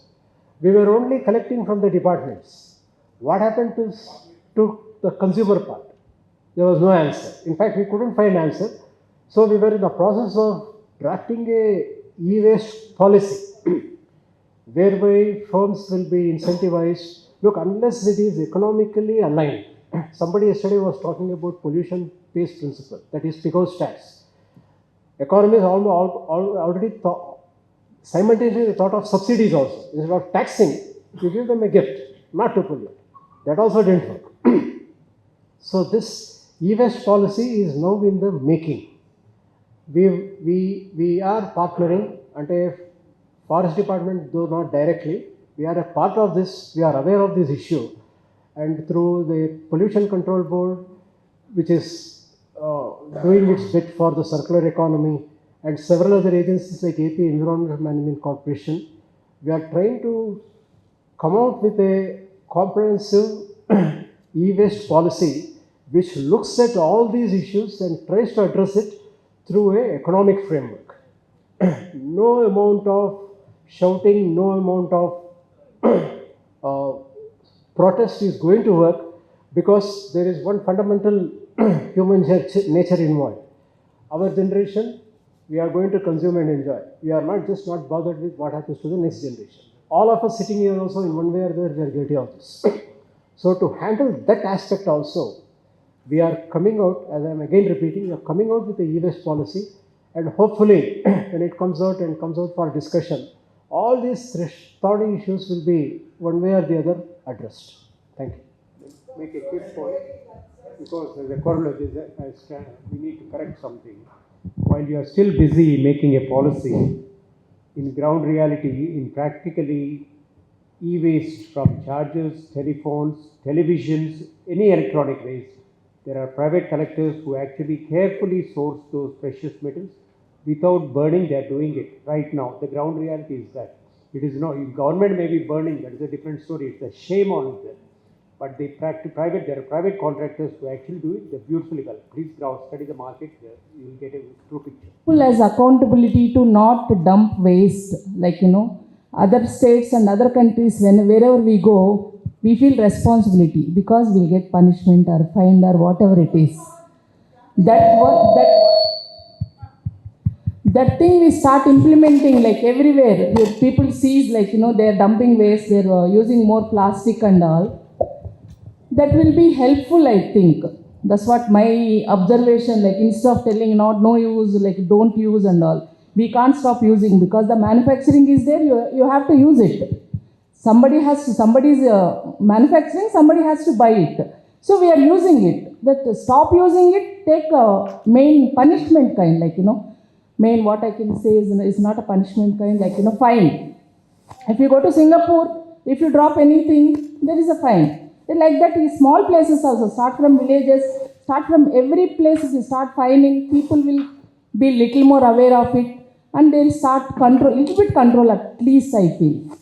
We were only collecting from the departments. What happened to the consumer part? There was no answer. In fact, we couldn't find answer. So we were in the process of drafting a e-waste policy whereby firms will be incentivized. Look, unless it is economically aligned. Somebody yesterday was talking about pollution-based principle, that is Picot's tax. Economists already simultaneously thought of subsidies also. Instead of taxing, you give them a gift, not to pollute. That also didn't work. So this e-waste policy is now in the making. We are partnering, and Forest Department, though not directly, we are a part of this, we are aware of this issue. And through the Pollution Control Board, which is doing its bit for the circular economy, and several other agencies like AP Environmental Management Corporation, we are trying to come out with a comprehensive e-waste policy which looks at all these issues and tries to address it through an economic framework. No amount of shouting no amount of protest is going to work, because there is one fundamental human nature involved. Our generation, we are going to consume and enjoy. We are not bothered with what happens to the next generation. All of us sitting here also, in one way or the other, we are guilty of this. So to handle that aspect also, we are coming out, as I am again repeating, we are coming out with a e-waste policy, and hopefully when it comes out for discussion, all these thorny issues will be one way or the other addressed. Thank you. Make a quick point, because as a corollary, we need to correct something. While you are still busy making a policy, in ground reality, in practically e-waste from chargers, telephones, televisions, any electronic waste, there are private collectors who actually carefully source those precious metals without burning. They are doing it right now. The ground reality is that it is not. Government may be burning, that is a different story. It's a shame on them. But there are private contractors who actually do it. They're beautifully well. Please study the market. You will get a true picture. People has accountability to not dump waste, like other states and other countries. Wherever we go, we feel responsibility because we'll get punishment or fined or whatever it is. That thing we start implementing like everywhere. People sees they're dumping waste, they're using more plastic and all. That will be helpful, I think. That's what my observation, instead of telling no use, don't use and all. We can't stop using because the manufacturing is there, you have to use it. Somebody's manufacturing, somebody has to buy it. So we are using it. That stop using it, take a main punishment kind, main what I can say is not a punishment kind, fine. If you go to Singapore, if you drop anything, there is a fine. Like that, in small places also, start from villages, start from every place, you start finding, people will be little more aware of it and they'll start little bit control at least, I feel.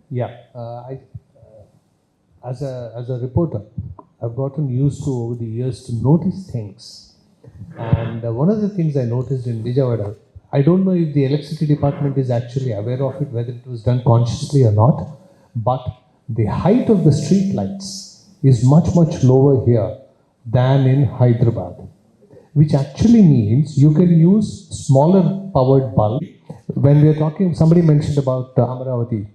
Yeah, as a reporter, I've gotten used to over the years to notice things. And one of the things I noticed in Vijayawada, I don't know if the electricity department is actually aware of it, whether it was done consciously or not, but the height of the street lights is much lower here than in Hyderabad, which actually means you can use smaller powered bulb. When we are talking, somebody mentioned about Amaravati.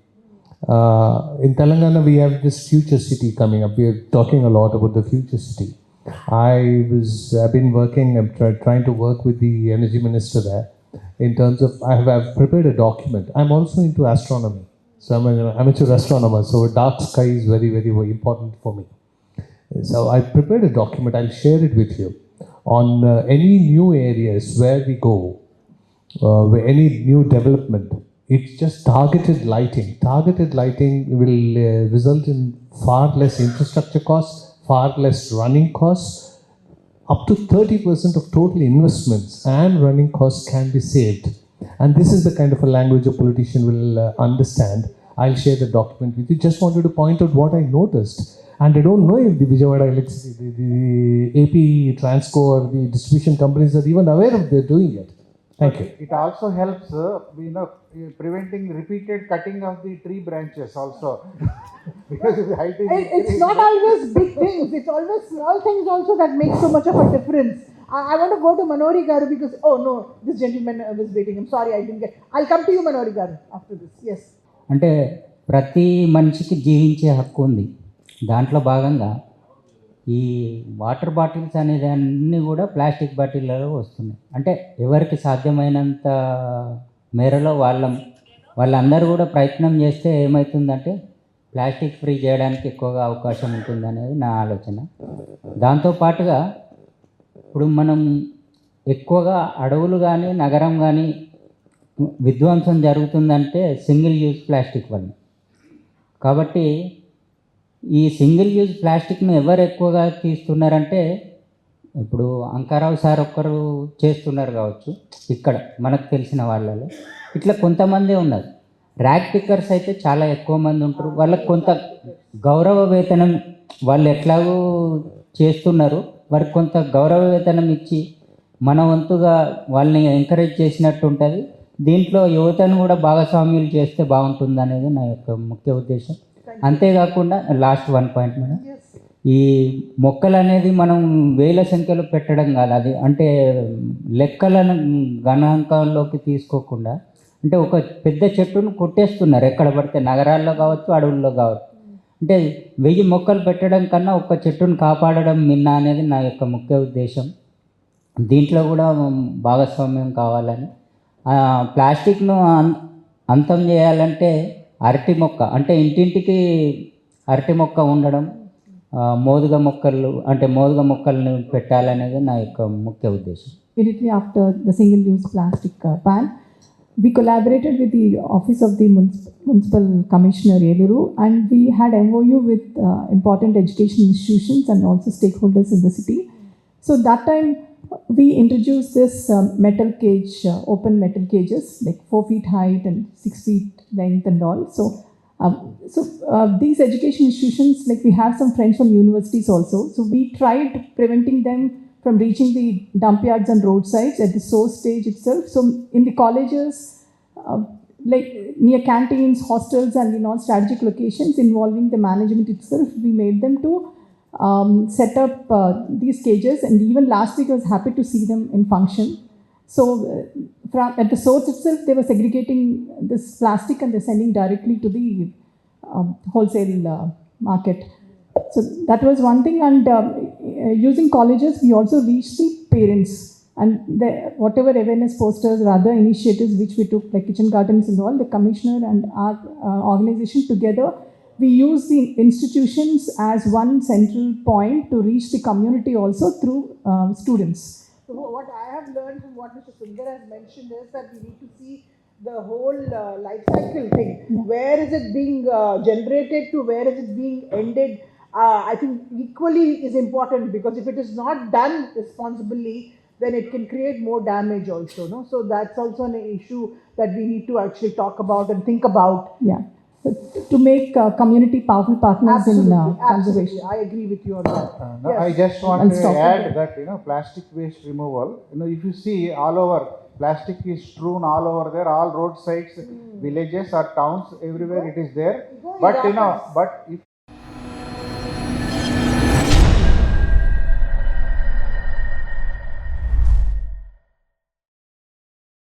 In Telangana, we have this future city coming up. We are talking a lot about the future city. I've been working, I'm trying to work with the energy minister there. In terms of, I've prepared a document. I'm also into astronomy. So I'm an amateur astronomer. So dark sky is very important for me. So I prepared a document. I'll share it with you on any new areas where we go, where any new development. It's just targeted lighting. Targeted lighting will result in far less infrastructure costs, far less running costs. Up to 30% of total investments and running costs can be saved. And this is the kind of a language a politician will understand. I'll share the document with you. Just wanted to point out what I noticed. And I don't know if the Vijayawada Electricity, the AP Transco or the distribution companies are even aware of they're doing it. Thank you. It also helps, preventing repeated cutting of the tree branches also. Because the height is it's not always big things, it's always small things also that make so much of a difference. I want to go to Manori Garu because, oh no, this gentleman was waiting. I'm sorry, I didn't get. I'll come to you, Manori Garu, after this. Yes. అంటే ప్రతి మనిషికి జీవించే హక్కు ఉంది. దాంట్లో భాగంగా ఈ వాటర్ బాటిల్స్ అనేది అన్నీ కూడా ప్లాస్టిక్ బాటిళ్ళలో వస్తున్నాయి. అంటే ఎవరికి సాధ్యమైనంత మేరలో వాళ్ళందరూ కూడా ప్రయత్నం చేస్తే ఏమవుతుందంటే ప్లాస్టిక్ ఫ్రీ చేయడానికి ఎక్కువగా అవకాశం ఉంటుంది అనేది నా ఆలోచన. దాంతోపాటుగా ఇప్పుడు మనం ఎక్కువగా అడవులు కానీ నగరం కానీ విధ్వంసం జరుగుతుందంటే సింగిల్ యూజ్ ప్లాస్టిక్ వల్ల. కాబట్టి ఈ సింగిల్ యూజ్ ప్లాస్టిక్ను ఎవరు ఎక్కువగా తీస్తున్నారంటే ఇప్పుడు అంకారావు సార్ ఒక్కరు చేస్తున్నారు కావచ్చు ఇక్కడ మనకు తెలిసిన వాళ్ళలో. ఇట్లా కొంతమంది ఉన్నారు. ర్యాక్ పిక్కర్స్ అయితే చాలా ఎక్కువ మంది ఉంటారు. వాళ్ళకి కొంత గౌరవ వేతనం, వాళ్ళు ఎట్లాగో చేస్తున్నారు, వారికి కొంత గౌరవ వేతనం ఇచ్చి మన వంతుగా వాళ్ళని ఎంకరేజ్ చేసినట్టు ఉంటుంది. దీంట్లో యువతను కూడా భాగస్వామ్యులు చేస్తే బాగుంటుంది అనేది నా యొక్క ముఖ్య ఉద్దేశం. అంతేకాకుండా లాస్ట్ 1 పాయింట్ మేడం, ఈ మొక్కలు అనేది మనం వేల సంఖ్యలో పెట్టడం కాదు, అది అంటే లెక్కలను గణాంకంలోకి తీసుకోకుండా, అంటే ఒక పెద్ద చెట్టును కొట్టేస్తున్నారు ఎక్కడ పడితే, నగరాల్లో కావచ్చు అడవుల్లో కావచ్చు. అంటే 1000 మొక్కలు పెట్టడం కన్నా ఒక్క చెట్టును కాపాడడం మిన్న అనేది నా యొక్క ముఖ్య ఉద్దేశం. దీంట్లో కూడా భాగస్వామ్యం కావాలని, ప్లాస్టిక్ను అంతం చేయాలంటే అరటి మొక్క, అంటే ఇంటింటికి అరటి మొక్క ఉండడం, మోదుగ మొక్కలను పెట్టాలనేది నా యొక్క ముఖ్య ఉద్దేశం. Immediately after the single-use plastic ban, we collaborated with the Office of the Municipal Commissioner Eluru, and we had MOU with important education institutions and also stakeholders in the city. So that time we introduced this metal cage, open metal cages, like 4 feet height and 6 feet length and all. So these education institutions, like we have some friends from universities also. So we tried preventing them from reaching the dump yards and roadsides at the source stage itself. So in the colleges, like near canteens, hostels and non-strategic locations involving the management itself, we made them to set up these cages. And even last week I was happy to see them in function. So at the source itself, they were segregating this plastic and they're sending directly to the wholesale market. So that was one thing. And using colleges, we also reached the parents. And whatever awareness posters or other initiatives which we took, like kitchen gardens and all, the commissioner and our organization together, we use the institutions as one central point to reach the community also through students. So what I have learned from what Mr. Sundar has mentioned is that we need to see the whole life cycle thing. Where is it being generated to where is it being ended? I think equally is important, because if it is not done responsibly, then it can create more damage also. No? So that's also an issue that we need to actually talk about and think about. Yeah. So to make community powerful partners Absolutely, in conservation. absolutely. I agree with you on that. No, Yes. I just want I'll to stop add it. that plastic waste removal. If you see all over, plastic is strewn all over there, all roadsides, villages or towns, everywhere it is there. But but if